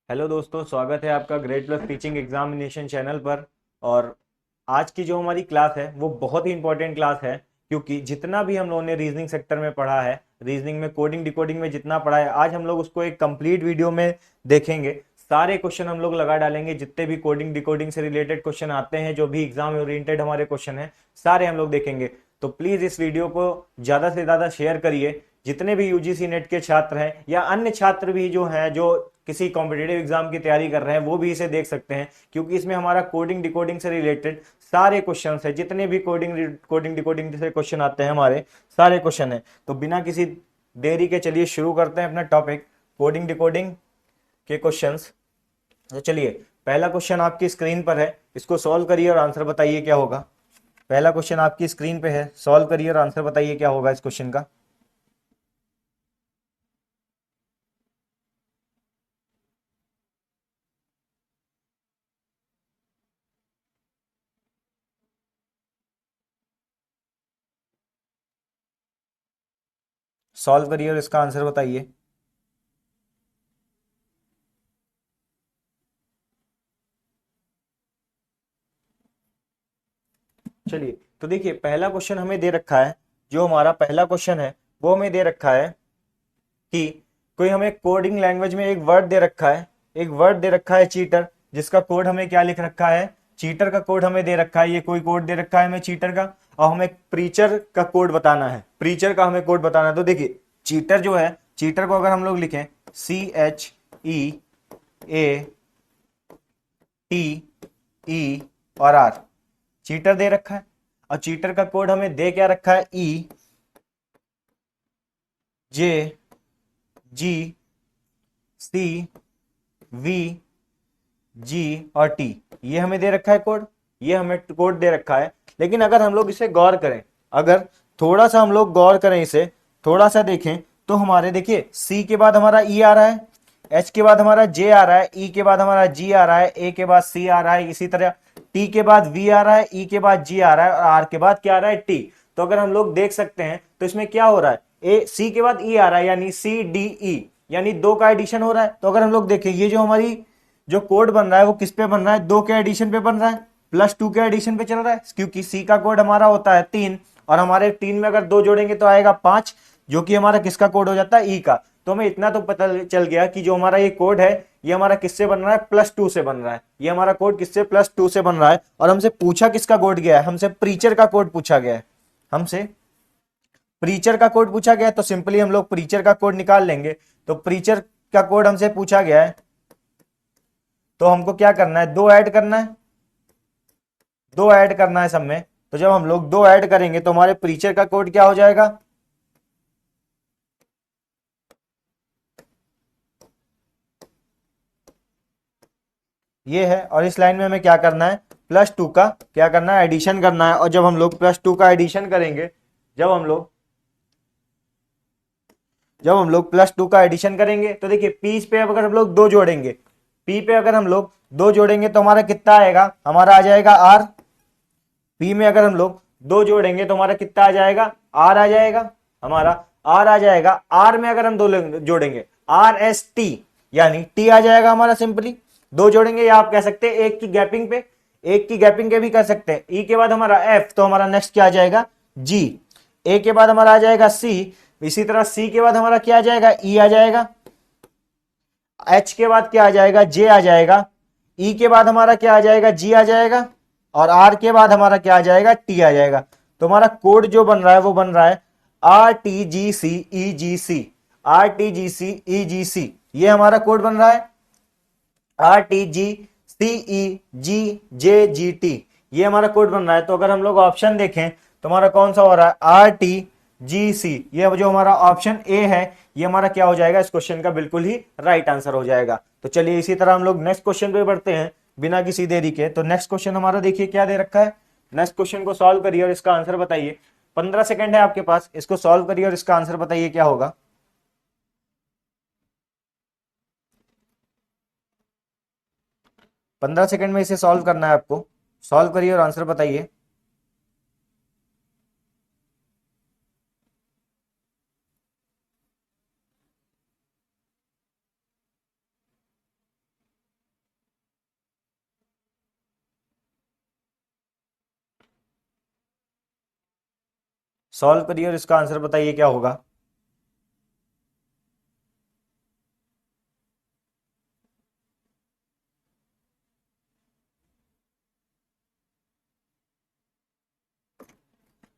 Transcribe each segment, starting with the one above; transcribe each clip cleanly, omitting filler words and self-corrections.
Hello दोस्तों, स्वागत है आपका grade plus teaching examination channel पर। और आज की जो हमारी क्लास है वो बहुत ही इंपॉर्टेंट क्लास है, क्योंकि जितना भी हम लोगों ने रीजनिंग सेक्टर में पढ़ा है, रीजनिंग में कोडिंग डिकोडिंग में जितना पढ़ा है, आज हम लोग उसको एक कंप्लीट वीडियो में देखेंगे। सारे क्वेश्चन हम लोग लगा डालेंगे, जितने भी कोडिंग डिकोडिंग से रिलेटेड क्वेश्चन आते हैं, जो भी एग्जाम ओरिएंटेड हमारे क्वेश्चन है, सारे हम लोग देखेंगे। तो प्लीज इस वीडियो को ज्यादा से ज्यादा शेयर करिए। जितने भी यूजीसी नेट के छात्र हैं या अन्य छात्र भी जो हैं, जो किसी कॉम्पिटेटिव एग्जाम की तैयारी कर रहे हैं, वो भी इसे देख सकते हैं, क्योंकि इसमें हमारा कोडिंग डिकोडिंग से रिलेटेड सारे क्वेश्चन है। जितने भी कोडिंग कोडिंग डिकोडिंग से क्वेश्चन आते हैं, हमारे सारे क्वेश्चन है। तो बिना किसी देरी के चलिए शुरू करते हैं अपना टॉपिक, कोडिंग डिकोडिंग के क्वेश्चंस। तो चलिए, पहला क्वेश्चन आपकी स्क्रीन पर है, इसको सॉल्व करिए और आंसर बताइए क्या होगा। पहला क्वेश्चन आपकी स्क्रीन पे है, सॉल्व करिए और आंसर बताइए क्या होगा इस क्वेश्चन का। सॉल्व करिए और इसका आंसर बताइए। चलिए, तो देखिए, पहला क्वेश्चन हमें दे रखा है। जो हमारा पहला क्वेश्चन है वो हमें दे रखा है कि कोई हमें कोडिंग लैंग्वेज में एक वर्ड दे रखा है। एक वर्ड दे रखा है चीटर, जिसका कोड हमें क्या लिख रखा है, चीटर का कोड हमें दे रखा है। ये कोई कोड दे रखा है हमें चीटर का, और हमें प्रीचर का कोड बताना है। प्रीचर का हमें कोड बताना है। तो देखिए, चीटर जो है, चीटर को अगर हम लोग लिखें CHEATER और आर, चीटर दे रखा है। और चीटर का कोड हमें दे क्या रखा है, EJGCVG और T। ये हमें दे रखा है कोड, ये हमें कोड दे रखा है। लेकिन अगर हम लोग इसे गौर करें, अगर थोड़ा सा हम लोग गौर करें, इसे थोड़ा सा देखें, तो हमारे देखिए, सी के बाद हमारा ई आ रहा है, एच के बाद हमारा जे आ रहा है, ई के बाद हमारा जी आ रहा है, ए के बाद सी आ रहा है, इसी तरह टी के बाद वी आ रहा है, ई के बाद जी आ रहा है, और आर के बाद क्या आ रहा है, टी। तो अगर हम लोग देख सकते हैं तो इसमें क्या हो रहा है, ए सी के बाद ई आ रहा है, यानी सी डी ई, यानी दो का एडिशन हो रहा है। तो अगर हम लोग देखें, ये जो हमारी जो कोड बन रहा है वो किस पे बन रहा है, दो के एडिशन पे बन रहा है, +2 के एडिशन पे चल रहा है, क्योंकि सी का कोड हमारा होता है 3, और हमारे 3 में अगर दो जोड़ेंगे तो आएगा 5, जो कि हमारा किसका कोड हो जाता है, ई का। तो हमें इतना तो पता चल गया कि जो हमारा ये कोड है, ये हमारा किससे बन रहा है, +2 से बन रहा है। ये हमारा कोड किससे, +2 से बन रहा है। और हमसे पूछा किसका कोड गया है, हमसे प्रीचर का कोड पूछा गया है। हमसे प्रीचर का कोड पूछा गया है, तो सिंपली हम लोग प्रीचर का कोड निकाल लेंगे। तो प्रीचर का कोड हमसे पूछा गया है, तो हमको क्या करना है, दो ऐड करना है, दो ऐड करना है सब में। तो जब हम लोग दो ऐड करेंगे तो हमारे प्रीचर का कोड क्या हो जाएगा, ये है। और इस लाइन में हमें क्या करना है, +2 का क्या करना है, एडिशन करना है। और जब हम लोग +2 का एडिशन करेंगे, जब हम लोग +2 का एडिशन करेंगे, तो देखिए, पी पे अब अगर हम लोग दो जोड़ेंगे, पी पे अगर हम लोग दो जोड़ेंगे तो हमारा कितना आएगा, हमारा आ जाएगा आर। पी में अगर हम लोग दो जोड़ेंगे तो हमारा कितना आ जाएगा, आर आ जाएगा, हमारा आर आ जाएगा। आर में अगर हम दो जोड़ेंगे, RST, यानी टी आ जाएगा हमारा। सिंपली दो जोड़ेंगे, या आप कह सकते हैं एक की गैपिंग पे, एक की गैपिंग के भी कर सकते हैं। ई के बाद हमारा एफ, तो हमारा नेक्स्ट क्या आ जाएगा, जी। ए के बाद हमारा आ जाएगा सी, इसी तरह सी के बाद हमारा क्या आ जाएगा, ई आ जाएगा। एच के बाद क्या आ जाएगा, जे आ जाएगा। ई के बाद हमारा क्या आ जाएगा, जी आ जाएगा। और आर के बाद हमारा क्या आ जाएगा, टी आ जाएगा। तो हमारा कोड जो बन रहा है वो बन रहा है RTGCEGC, RTGCEGC, ये हमारा कोड बन रहा है। RTGCEGJGT, ये हमारा कोड बन रहा है। तो अगर हम लोग ऑप्शन देखें तो हमारा कौन सा हो रहा है, RTGC, ये जो हमारा ऑप्शन ए है, ये हमारा क्या हो जाएगा, इस क्वेश्चन का बिल्कुल ही राइट आंसर हो जाएगा। तो चलिए, इसी तरह हम लोग नेक्स्ट क्वेश्चन पे बढ़ते हैं बिना किसी देरी के। तो नेक्स्ट क्वेश्चन हमारा देखिए क्या दे रखा है। नेक्स्ट क्वेश्चन को सॉल्व करिए और इसका आंसर बताइए। 15 सेकंड है आपके पास, इसको सॉल्व करिए और इसका आंसर बताइए क्या होगा। 15 सेकंड में इसे सॉल्व करना है आपको। सॉल्व करिए और आंसर बताइए। सॉल्व करिए और इसका आंसर बताइए क्या होगा।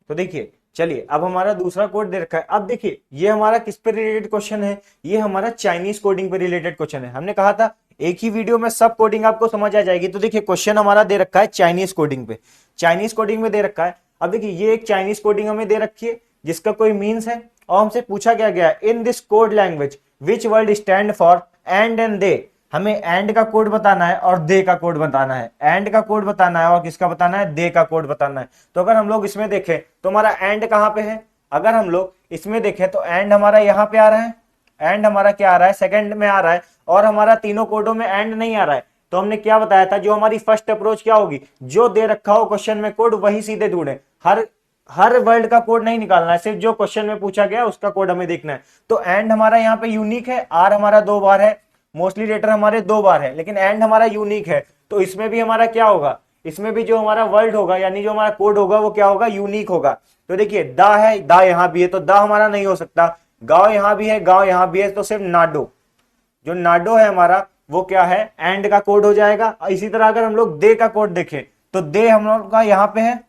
तो देखिए, चलिए अब हमारा दूसरा कोड दे रखा है। अब देखिए ये हमारा किस पे रिलेटेड क्वेश्चन है, ये हमारा चाइनीज कोडिंग पे रिलेटेड क्वेश्चन है। हमने कहा था एक ही वीडियो में सब कोडिंग आपको समझ आ जाएगी। तो देखिए क्वेश्चन हमारा दे रखा है चाइनीज कोडिंग पे, चाइनीज कोडिंग में दे रखा है। अब देखिए ये एक चाइनीज कोडिंग हमें दे रखी है जिसका कोई मीन्स है, और हमसे पूछा क्या गया है, in this code language which word stand for and they. हमें एंड का कोड बताना है और दे का कोड बताना है, एंड का कोड बताना है और किसका बताना है, दे का कोड बताना है। तो अगर हम लोग इसमें देखें तो हमारा एंड कहां पे है, अगर हम लोग इसमें देखें तो एंड हमारा यहां पे आ रहा है, एंड हमारा क्या आ रहा है, सेकंड में आ रहा है, और हमारा तीनों कोडों में एंड नहीं आ रहा है। तो हमने क्या बताया था, जो हमारी फर्स्ट अप्रोच क्या होगी, जो दे रखा हो क्वेश्चन में कोड वही सीधे ढूंढे। हर वर्ड का कोड नहीं निकालना है, सिर्फ जो क्वेश्चन में पूछा गया उसका कोड हमें देखना है। तो एंड हमारा यहाँ पे यूनिक है, आर हमारा 2 बार है, मोस्टली डेटर हमारे 2 बार है, लेकिन एंड हमारा यूनिक है। तो इसमें भी हमारा क्या होगा, इसमें भी जो हमारा वर्ड होगा यानी जो हमारा कोड होगा वो क्या होगा, यूनिक होगा। तो देखिए दा है, दा यहां भी है, तो दा हमारा नहीं हो सकता। गांव यहां भी है, गांव यहां भी है, तो सिर्फ नाडो, जो नाडो है हमारा वो क्या है, एंड का कोड हो जाएगा। इसी तरह अगर हम लोग दे का कोड देखें तो दे हम लोग का यहाँ पे है,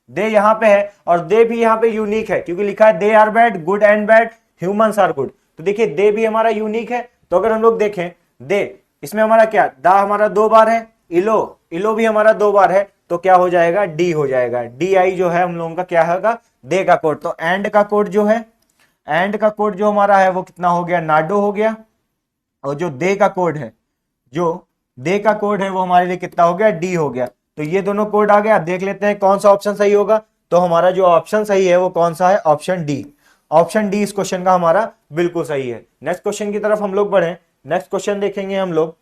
दे यहाँ पे है, और दे भी यहाँ पे यूनिक है क्योंकि लिखा है they are bad, good and bad, humans are good. तो देखिए दे भी हमारा यूनिक है। तो अगर हम लोग देखें दे, इसमें हमारा क्या, दा हमारा 2 बार है, इलो, इलो भी हमारा 2 बार है, तो क्या हो जाएगा, डी हो जाएगा। डी आई जो है हम लोगों का क्या होगा, दे का कोड। तो एंड का कोड जो है, एंड का कोड जो हमारा है वो कितना हो गया, नाडो हो गया। और जो दे का कोड है, जो दे का कोड है वो हमारे लिए कितना हो गया, डी हो गया। तो ये दोनों कोड आ गया। देख लेते हैं कौन सा ऑप्शन सही होगा। तो हमारा जो ऑप्शन सही है वो कौन सा है, ऑप्शन डी। ऑप्शन डी इस क्वेश्चन का हमारा बिल्कुल सही है। नेक्स्ट क्वेश्चन की तरफ हम लोग बढ़े। नेक्स्ट क्वेश्चन देखेंगे हम लोग,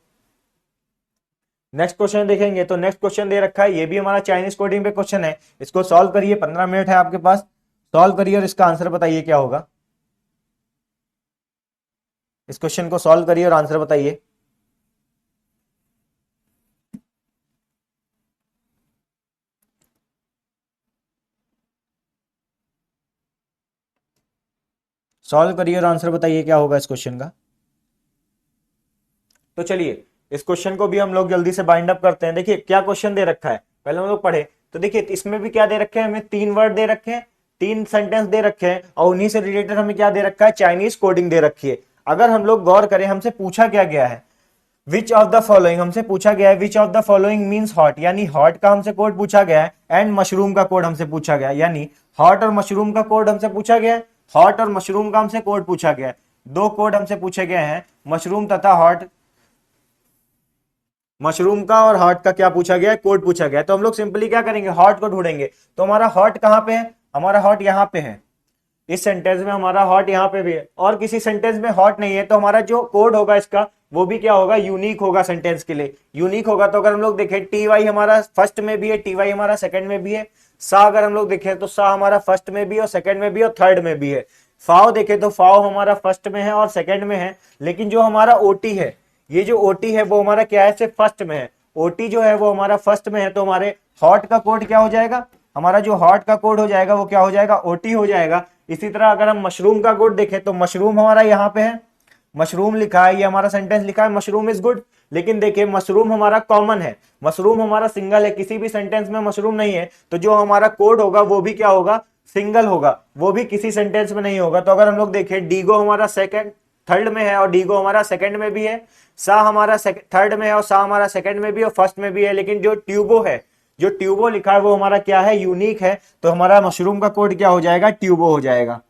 नेक्स्ट क्वेश्चन देखेंगे तो नेक्स्ट क्वेश्चन दे रखा है, ये भी हमारा चाइनीज कोडिंग पे क्वेश्चन है। इसको सॉल्व करिए, 15 मिनट है आपके पास, सॉल्व करिए और इसका आंसर बताइए क्या होगा। इस क्वेश्चन को सॉल्व करिए और आंसर बताइए। सॉल्व करिए और आंसर बताइए क्या होगा इस क्वेश्चन का। तो चलिए इस क्वेश्चन को भी हम लोग जल्दी से बाइंड अप करते हैं। देखिए क्या क्वेश्चन दे रखा है, पहले हम लोग पढ़े। तो देखिए इसमें भी क्या दे रखे हैं, हमें 3 वर्ड दे रखे हैं, 3 सेंटेंस दे रखे हैं, और उन्हीं से रिलेटेड हमें क्या दे रखा है, चाइनीज कोडिंग दे रखी है। अगर हम लोग गौर करें, हमसे पूछा क्या गया है, विच ऑफ द फॉलोइंग, हमसे पूछा गया है which of the following means hot, यानी हॉट का हमसे कोड पूछा गया है, एंड मशरूम का कोड हमसे पूछा गया है, यानी हॉट और मशरूम का कोड हमसे पूछा गया है। हॉट और मशरूम का हमसे कोड पूछा गया है। 2 कोड हमसे पूछे गए हैं, मशरूम तथा हॉट, मशरूम का और हॉट का क्या पूछा गया है, कोड पूछा गया है। तो हम लोग सिंपली क्या करेंगे, हॉट को ढूंढेंगे। तो हमारा हॉट कहां पे है, हमारा हॉट यहां पे है, इस सेंटेंस में हमारा हॉट यहां पे भी है, और किसी सेंटेंस में हॉट नहीं है। तो हमारा जो कोड होगा इसका वो भी क्या होगा, यूनिक होगा, सेंटेंस के लिए यूनिक होगा। तो अगर हम लोग देखें टी वाई हमारा फर्स्ट में भी है, टी वाई हमारा सेकंड में भी है। सा अगर हम लोग देखें तो सा हमारा फर्स्ट में भी और सेकंड में भी और थर्ड में भी है। फाव देखें तो फाव हमारा फर्स्ट में है और सेकंड में है, लेकिन जो हमारा ओटी है, ये जो ओटी है वो हमारा क्या है, सिर्फ फर्स्ट में है। ओटी जो है वो हमारा फर्स्ट में है। तो हमारे हॉट का कोड क्या हो जाएगा, हमारा जो हॉट का कोड हो जाएगा वो क्या हो जाएगा, ओटी हो जाएगा। इसी तरह अगर हम मशरूम का कोड देखें तो मशरूम हमारा यहाँ पे है, मशरूम लिखा है, ये हमारा सेंटेंस लिखा है मशरूम इज गुड। लेकिन देखिए मशरूम हमारा कॉमन है, मशरूम हमारा सिंगल है, किसी भी सेंटेंस में मशरूम नहीं है। तो जो हमारा कोड होगा वो भी क्या होगा, सिंगल होगा, वो भी किसी सेंटेंस में नहीं होगा। तो अगर हम लोग देखें डीगो हमारा सेकंड थर्ड में है और डीगो हमारा सेकंड में भी है, सा हमारा थर्ड में है और सा हमारा सेकंड में भी और फर्स्ट में भी है। लेकिन जो ट्यूबो है, जो ट्यूबो लिखा है वो हमारा क्या है, यूनिक है। तो हमारा मशरूम का कोड क्या हो जाएगा, ट्यूबो हो जाएगा,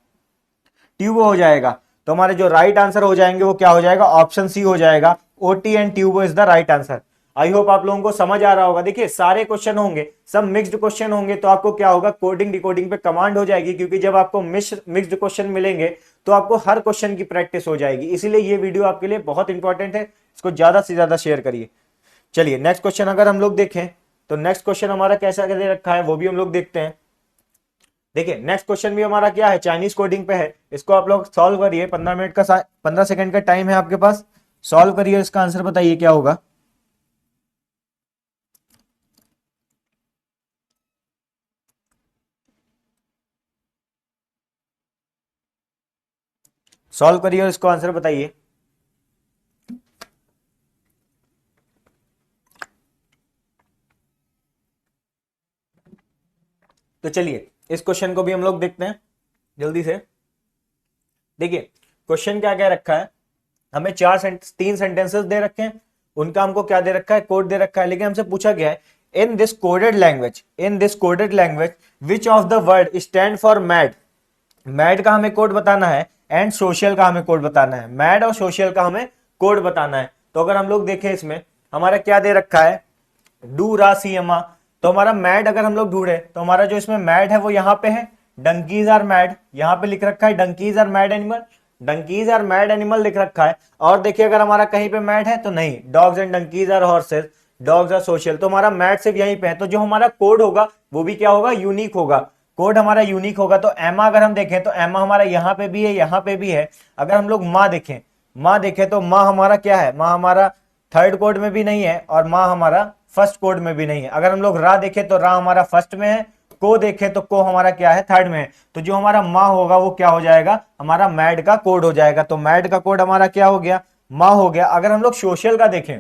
ट्यूबो हो जाएगा। तो हमारे जो राइट आंसर हो जाएंगे वो क्या हो जाएगा, ऑप्शन सी हो जाएगा। OT and ट्यूबो is the right answer. I hope आप लोगों को समझ आ रहा होगा। देखिए सारे क्वेश्चन होंगे, सब मिक्स्ड क्वेश्चन होंगे, तो आपको क्या होगा, कोडिंग डिकोडिंग पे कमांड हो जाएगी, क्योंकि जब आपको मिक्स्ड क्वेश्चन मिलेंगे तो आपको हर क्वेश्चन की प्रैक्टिस हो जाएगी। इसीलिए ये वीडियो आपके लिए बहुत इंपॉर्टेंट है, इसको ज्यादा से ज्यादा शेयर करिए। चलिए नेक्स्ट क्वेश्चन अगर हम लोग देखें तो नेक्स्ट क्वेश्चन हमारा कैसा दे रखा है वो भी हम लोग देखते हैं। देखिए नेक्स्ट क्वेश्चन भी हमारा क्या है, चाइनीज कोडिंग पे है। इसको आप लोग सॉल्व करिए, 15 मिनट का 15 सेकंड का टाइम है आपके पास, सॉल्व करिए, इसका आंसर बताइए क्या होगा। सॉल्व करिए और इसको आंसर बताइए। तो चलिए इस क्वेश्चन को भी हम लोग देखते हैं जल्दी से। देखिए क्वेश्चन क्या क्या रखा है, हमें तीन सेंटेंसेस दे रखे हैं, उनका हमको क्या दे रखा है, कोड दे रखा है। लेकिन हमसे पूछा गया है in this coded language which of the word stand for mad. Mad का हमें कोड बताना है एंड सोशल का हमें कोड बताना है। मैड और सोशल का हमें कोड बताना है। तो अगर हम लोग देखें इसमें हमारा क्या दे रखा है, डू रा सी एमा। तो हमारा मैड अगर हम लोग ढूंढे तो हमारा जो इसमें मैड है वो यहाँ पे है, डंकीज आर मैड, यहाँ पे लिख रखा है donkeys are mad animal, donkeys are mad animal लिख रखा है। और देखिए अगर हमारा कहीं पे मैड है तो नहीं, dogs and donkeys are horses, dogs are social. तो हमारा मैड सिर्फ यहीं पे है, तो जो हमारा कोड होगा वो भी क्या होगा, यूनिक होगा। कोड हमारा यूनिक होगा। तो एमा अगर हम देखें तो एमा हमारा यहाँ पे भी है, यहाँ पे भी है। अगर हम लोग माँ देखें, माँ देखें तो माँ हमारा क्या है, माँ हमारा थर्ड कोड में भी नहीं है और माँ हमारा फर्स्ट कोड में भी नहीं है। अगर हम लोग रा देखें तो रा हमारा फर्स्ट में है, को देखें तो को हमारा क्या है, थर्ड में है। तो जो हमारा माँ होगा वो क्या हो जाएगा, हमारा मैड का कोड हो जाएगा। तो मैड का कोड हमारा क्या हो गया, माँ हो गया। अगर हम लोग सोशल का देखें,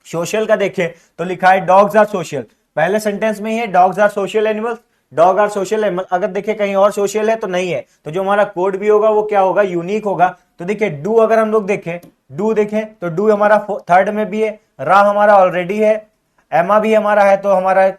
सोशल का देखें तो लिखा है डॉग्स आर सोशल, पहले सेंटेंस में ही है dogs are social animals, dog are social animal. अगर देखें कहीं और सोशल है तो नहीं है, तो जो हमारा कोड भी होगा वो क्या होगा, यूनिक होगा। तो देखिए डू अगर हम लोग देखें, डू देखें तो डू हमारा थर्ड में भी है, रा हमारा ऑलरेडी है, एमा भी हमारा है। तो हमारा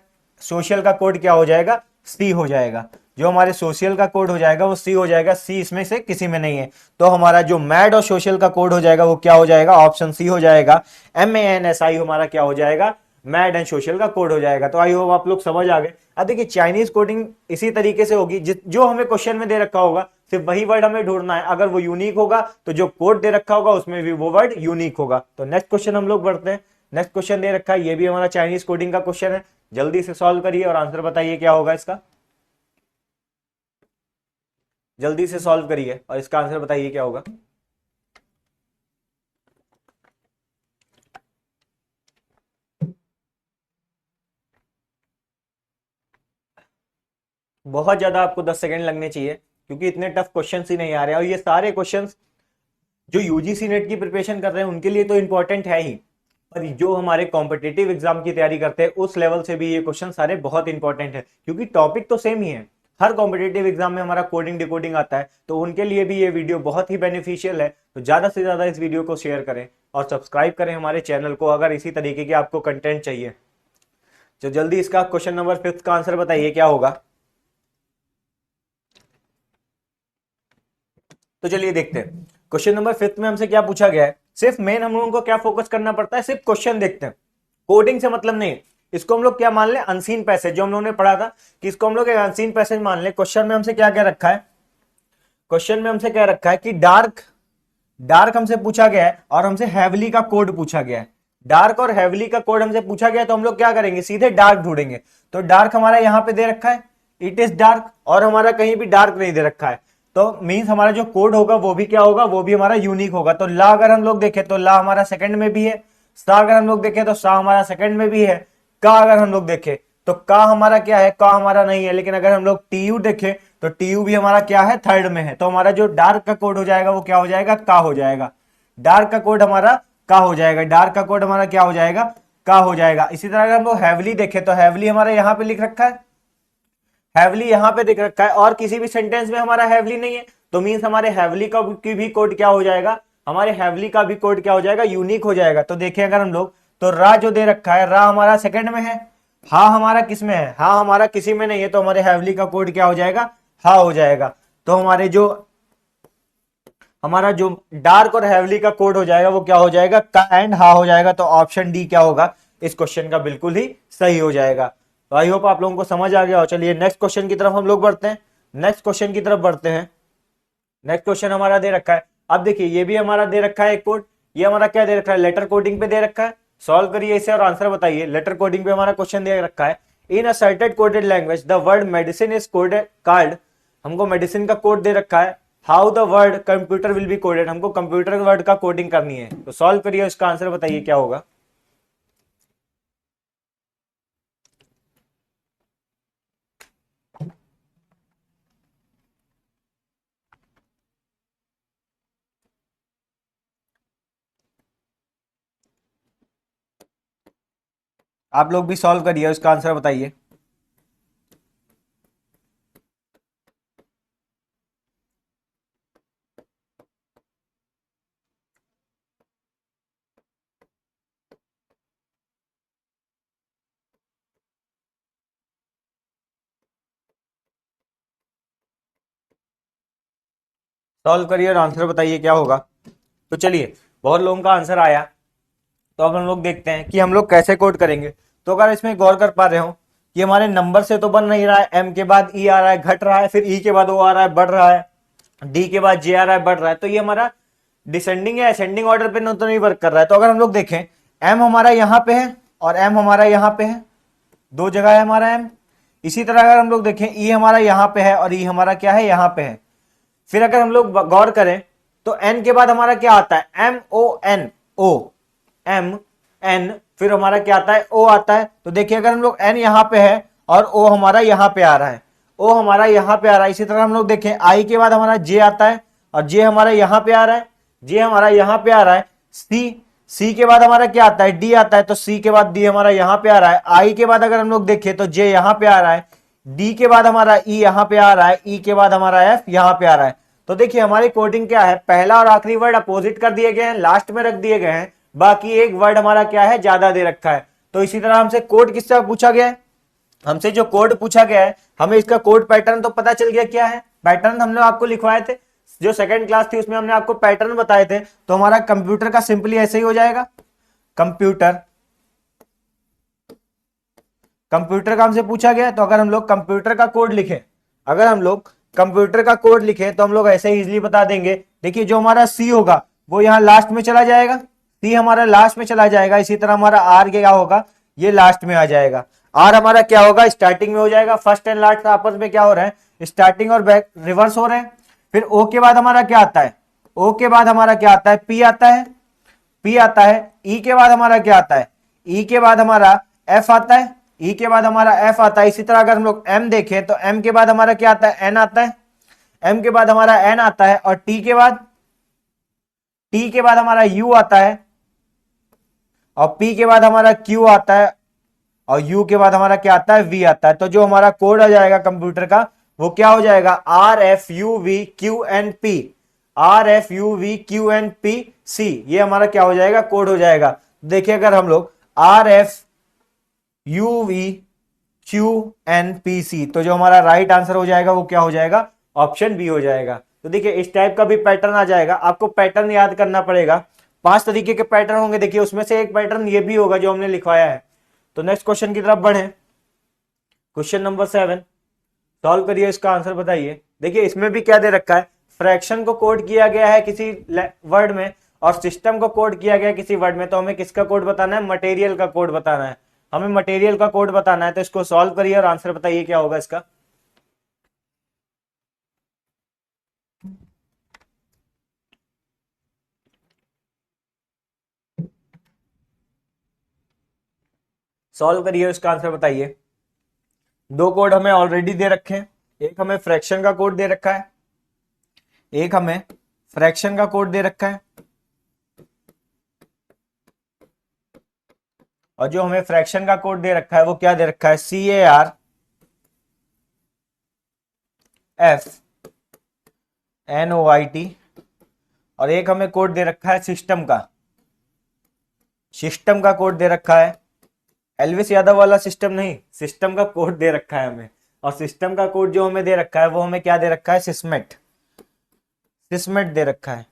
सोशल का कोड क्या हो जाएगा, सी हो जाएगा। जो हमारे सोशल का कोड हो जाएगा वो सी हो जाएगा, सी इसमें से किसी में नहीं है। तो हमारा जो मैड और सोशल का कोड हो जाएगा वो क्या हो जाएगा, ऑप्शन सी हो जाएगा। MANSI हमारा क्या हो जाएगा, मैड एंड सोशल का कोड हो जाएगा। तो आई होप आप लोग समझ आ गए। अब देखिए चाइनीज कोडिंग इसी तरीके से होगी, जो हमें क्वेश्चन में दे रखा होगा सिर्फ वही वर्ड हमें ढूंढना है। अगर वो यूनिक होगा तो जो कोड दे रखा होगा उसमें भी वो वर्ड यूनिक होगा। तो नेक्स्ट क्वेश्चन हम लोग बढ़ते हैं। नेक्स्ट क्वेश्चन दे रखा है, ये भी हमारा चाइनीज कोडिंग का क्वेश्चन है। जल्दी से सॉल्व करिए और आंसर बताइए क्या होगा इसका। जल्दी से सॉल्व करिए और इसका आंसर बताइए क्या होगा। बहुत ज्यादा आपको 10 सेकंड लगने चाहिए क्योंकि इतने टफ क्वेश्चंस ही नहीं आ रहे हैं। और ये सारे क्वेश्चंस जो यूजीसी नेट की प्रिपरेशन कर रहे हैं उनके लिए तो इंपॉर्टेंट है ही, पर जो हमारे कॉम्पिटिटिव एग्जाम की तैयारी करते हैं उस लेवल से भी ये क्वेश्चन सारे बहुत इंपॉर्टेंट है, क्योंकि टॉपिक तो सेम ही है। हर कॉम्पिटिटिव एग्जाम में हमारा कोडिंग डिकोडिंग आता है, तो उनके लिए भी ये वीडियो बहुत ही बेनिफिशियल है। तो ज्यादा से ज्यादा इस वीडियो को शेयर करें और सब्सक्राइब करें हमारे चैनल को अगर इसी तरीके के आपको कंटेंट चाहिए। तो जल्दी इसका क्वेश्चन नंबर 5 का आंसर बताइए क्या होगा। तो चलिए देखते हैं क्वेश्चन नंबर 5 में हमसे क्या पूछा गया है। सिर्फ मेन हम लोगों को क्या फोकस करना पड़ता है, सिर्फ क्वेश्चन देखते हैं, कोडिंग से मतलब नहीं। इसको हम लोग क्या मान ले, अनसीन पैसेज, जो हम लोगों ने पढ़ा था कि इसको हम लोग एक अनसीन पैसेज मान ले। क्वेश्चन में हमसे क्या क्या रखा है, क्वेश्चन में हमसे क्या रखा है कि डार्क, डार्क हमसे पूछा गया है और हमसे हैवली का कोड पूछा गया है। डार्क और हैवली का कोड हमसे पूछा गया है, तो हम लोग क्या करेंगे, सीधे डार्क ढूंढेंगे। तो डार्क हमारा यहां पे दे रखा है, इट इज डार्क, और हमारा कहीं भी डार्क नहीं दे रखा है। तो मींस हमारा जो कोड होगा वो भी क्या होगा, वो भी हमारा यूनिक होगा। तो ला अगर हम लोग देखें तो ला हमारा सेकंड में भी है, सा अगर हम लोग देखें तो सा हमारा सेकंड में भी है, का अगर हम लोग देखें तो का हमारा क्या है, का हमारा नहीं है। लेकिन अगर हम लोग टीयू देखें तो टीयू भी हमारा क्या है, थर्ड में है। तो हमारा जो डार्क का कोड हो जाएगा वो क्या हो जाएगा, का हो जाएगा। डार्क का कोड हमारा का हो जाएगा, डार्क का कोड हमारा क्या हो जाएगा, का हो जाएगा। इसी तरह अगर हम लोग हैवली देखें तो हैवली हमारा यहाँ पे लिख रखा है, हैवली यहां पे दिख रखा है और किसी भी सेंटेंस में हमारा हैवली नहीं है। तो मींस हमारे हैवली का की भी कोड क्या हो जाएगा, हमारे हैवली का भी कोड क्या हो जाएगा, यूनिक हो जाएगा। तो देखें अगर हम लोग तो रा जो दे रखा है, रा हमारा सेकंड में है, हा हमारा किस में है, हा हमारा किसी में नहीं है। तो हमारे हैवली का कोड क्या हो जाएगा, हा हो जाएगा। तो हमारा जो डार्क और हैवली का कोड हो जाएगा वो क्या हो जाएगा, का एंड हा हो जाएगा। तो ऑप्शन डी क्या होगा, इस क्वेश्चन का बिल्कुल ही सही हो जाएगा। तो आई होप आप लोगों को समझ आ गया हो। चलिए नेक्स्ट क्वेश्चन की तरफ हम लोग बढ़ते हैं, नेक्स्ट क्वेश्चन की तरफ बढ़ते हैं। नेक्स्ट क्वेश्चन हमारा दे रखा है, अब देखिए ये भी हमारा दे रखा है एक कोड, ये हमारा क्या दे रखा है, लेटर कोडिंग पे दे रखा है। सॉल्व करिए इसे और आंसर बताइए। लेटर कोडिंग पे हमारा क्वेश्चन दे रखा है, in a certain coded language the word medicine is coded card. हमको मेडिसिन का कोड दे रखा है। How the word computer will be coded, हमको कंप्यूटर वर्ड का कोडिंग करनी है। तो सॉल्व करिए, इसका आंसर बताइए क्या होगा। आप लोग भी सॉल्व करिए, उसका आंसर बताइए। सॉल्व करिए और आंसर बताइए क्या होगा। तो चलिए, बहुत लोगों का आंसर आया। तो अब हम लोग देखते हैं कि हम लोग कैसे कोड करेंगे। तो अगर इसमें गौर कर पा रहे हो कि हमारे नंबर से तो बन नहीं रहा है, एम के बाद ई आ रहा है घट रहा है, फिर ई के बाद ओ आ रहा है बढ़ रहा है, डी के बाद जे आ रहा है बढ़ रहा है, तो ये हमारा डिसेंडिंग या असेंडिंग ऑर्डर पे तो नहीं वर्क कर रहा है। तो अगर हम लोग देखें, एम हमारा यहाँ पे है और एम हमारा यहाँ पे है, दो जगह है हमारा एम। इसी तरह अगर हम लोग देखें, ई हमारा यहाँ पे है और ई हमारा क्या है, यहाँ पे है। फिर अगर हम लोग गौर करें तो एन के बाद हमारा क्या आता है, M O N, O M N, फिर हमारा क्या आता है, ओ आता है। तो देखिए अगर हम लोग एन यहाँ पे है और ओ हमारा यहाँ पे आ रहा है, ओ हमारा यहाँ पे आ रहा है। इसी तरह हम लोग देखें, आई के बाद हमारा जे आता है और जे हमारा यहाँ पे आ रहा है, जे हमारा यहाँ पे आ रहा है। सी के बाद हमारा क्या आता है, डी आता है, तो सी के बाद डी हमारा यहाँ पे आ रहा है। आई के बाद अगर हम लोग देखें तो जे यहाँ पे आ रहा है, डी के बाद हमारा ई यहाँ पे आ रहा है, ई के बाद हमारा एफ यहाँ पे आ रहा है। तो देखिए हमारी कोडिंग क्या है, पहला और आखिरी वर्ड अपोजिट कर दिए गए हैं, लास्ट में रख दिए गए हैं, बाकी एक वर्ड हमारा क्या है, ज्यादा दे रखा है। तो इसी तरह हमसे कोड किससे पूछा गया है, हमसे जो कोड पूछा गया है, हमें इसका कोड पैटर्न तो पता चल गया क्या है। पैटर्न हमने आपको लिखवाए थे, जो सेकंड क्लास थी उसमें हमने आपको पैटर्न बताए थे। तो हमारा कंप्यूटर का सिंपली ऐसे ही हो जाएगा, कंप्यूटर, कंप्यूटर का हमसे पूछा गया। तो अगर हम लोग कंप्यूटर का कोड लिखें, अगर हम लोग कंप्यूटर का कोड लिखें तो हम लोग ऐसे ही इजीली बता देंगे। देखिए जो हमारा सी होगा वो यहाँ लास्ट में चला जाएगा, सी हमारा लास्ट में चला जाएगा। इसी तरह हमारा आर क्या होगा, ये लास्ट में आ जाएगा। आर हमारा क्या होगा, स्टार्टिंग में हो जाएगा। फर्स्ट एंड लास्ट आपस में क्या हो रहा है, स्टार्टिंग और बैक रिवर्स हो रहे हैं। फिर ओ के बाद हमारा क्या आता है, ओ के बाद हमारा क्या आता है, पी आता है, पी आता है। ई के बाद हमारा क्या आता है, ई के बाद हमारा एफ आता है, ई के बाद हमारा एफ आता है। इसी तरह अगर हम लोग एम देखें तो एम के बाद हमारा क्या आता है, एन आता है, एम के बाद हमारा एन आता है। और टी के बाद, टी के बाद हमारा यू आता है, और पी के बाद हमारा क्यू आता है, और यू के बाद हमारा क्या आता है, वी आता है। तो जो हमारा कोड आ जाएगा कंप्यूटर का वो क्या हो जाएगा, R F U V Q N P, R F U V Q N P C, ये हमारा क्या हो जाएगा, कोड हो जाएगा। देखिए अगर हम लोग R F U V Q N P C, तो जो हमारा राइट आंसर हो जाएगा वो क्या हो जाएगा, ऑप्शन बी हो जाएगा। तो देखिए इस टाइप का भी पैटर्न आ जाएगा, आपको पैटर्न याद करना पड़ेगा। 5 तरीके के पैटर्न होंगे, देखिए उसमें से एक पैटर्न ये भी होगा जो हमने लिखवाया है। तो नेक्स्ट क्वेश्चन की तरफ बढ़े, क्वेश्चन नंबर 7 सॉल्व करिए, इसका आंसर बताइए। देखिए इसमें भी क्या दे रखा है, फ्रैक्शन को कोड किया गया है किसी वर्ड में और सिस्टम को कोड किया गया है किसी वर्ड में। तो हमें किसका कोड बताना है, मटेरियल का कोड बताना है, हमें मटेरियल का कोड बताना है। तो इसको सॉल्व करिए और आंसर बताइए क्या होगा इसका। सॉल्व करिए, इसका आंसर बताइए। दो कोड हमें ऑलरेडी दे रखे हैं, एक हमें फ्रैक्शन का कोड दे रखा है, एक हमें फ्रैक्शन का कोड दे रखा है। और जो हमें फ्रैक्शन का कोड दे रखा है वो क्या दे रखा है, CAR FNOIT। और एक हमें कोड दे रखा है सिस्टम का, सिस्टम का कोड दे रखा है, एलविस यादव वाला सिस्टम नहीं, सिस्टम का कोड दे रखा है हमें। और सिस्टम का कोड जो हमें दे रखा है वो हमें क्या दे रखा है, सिस्मेट, सिस्मेट दे रखा है।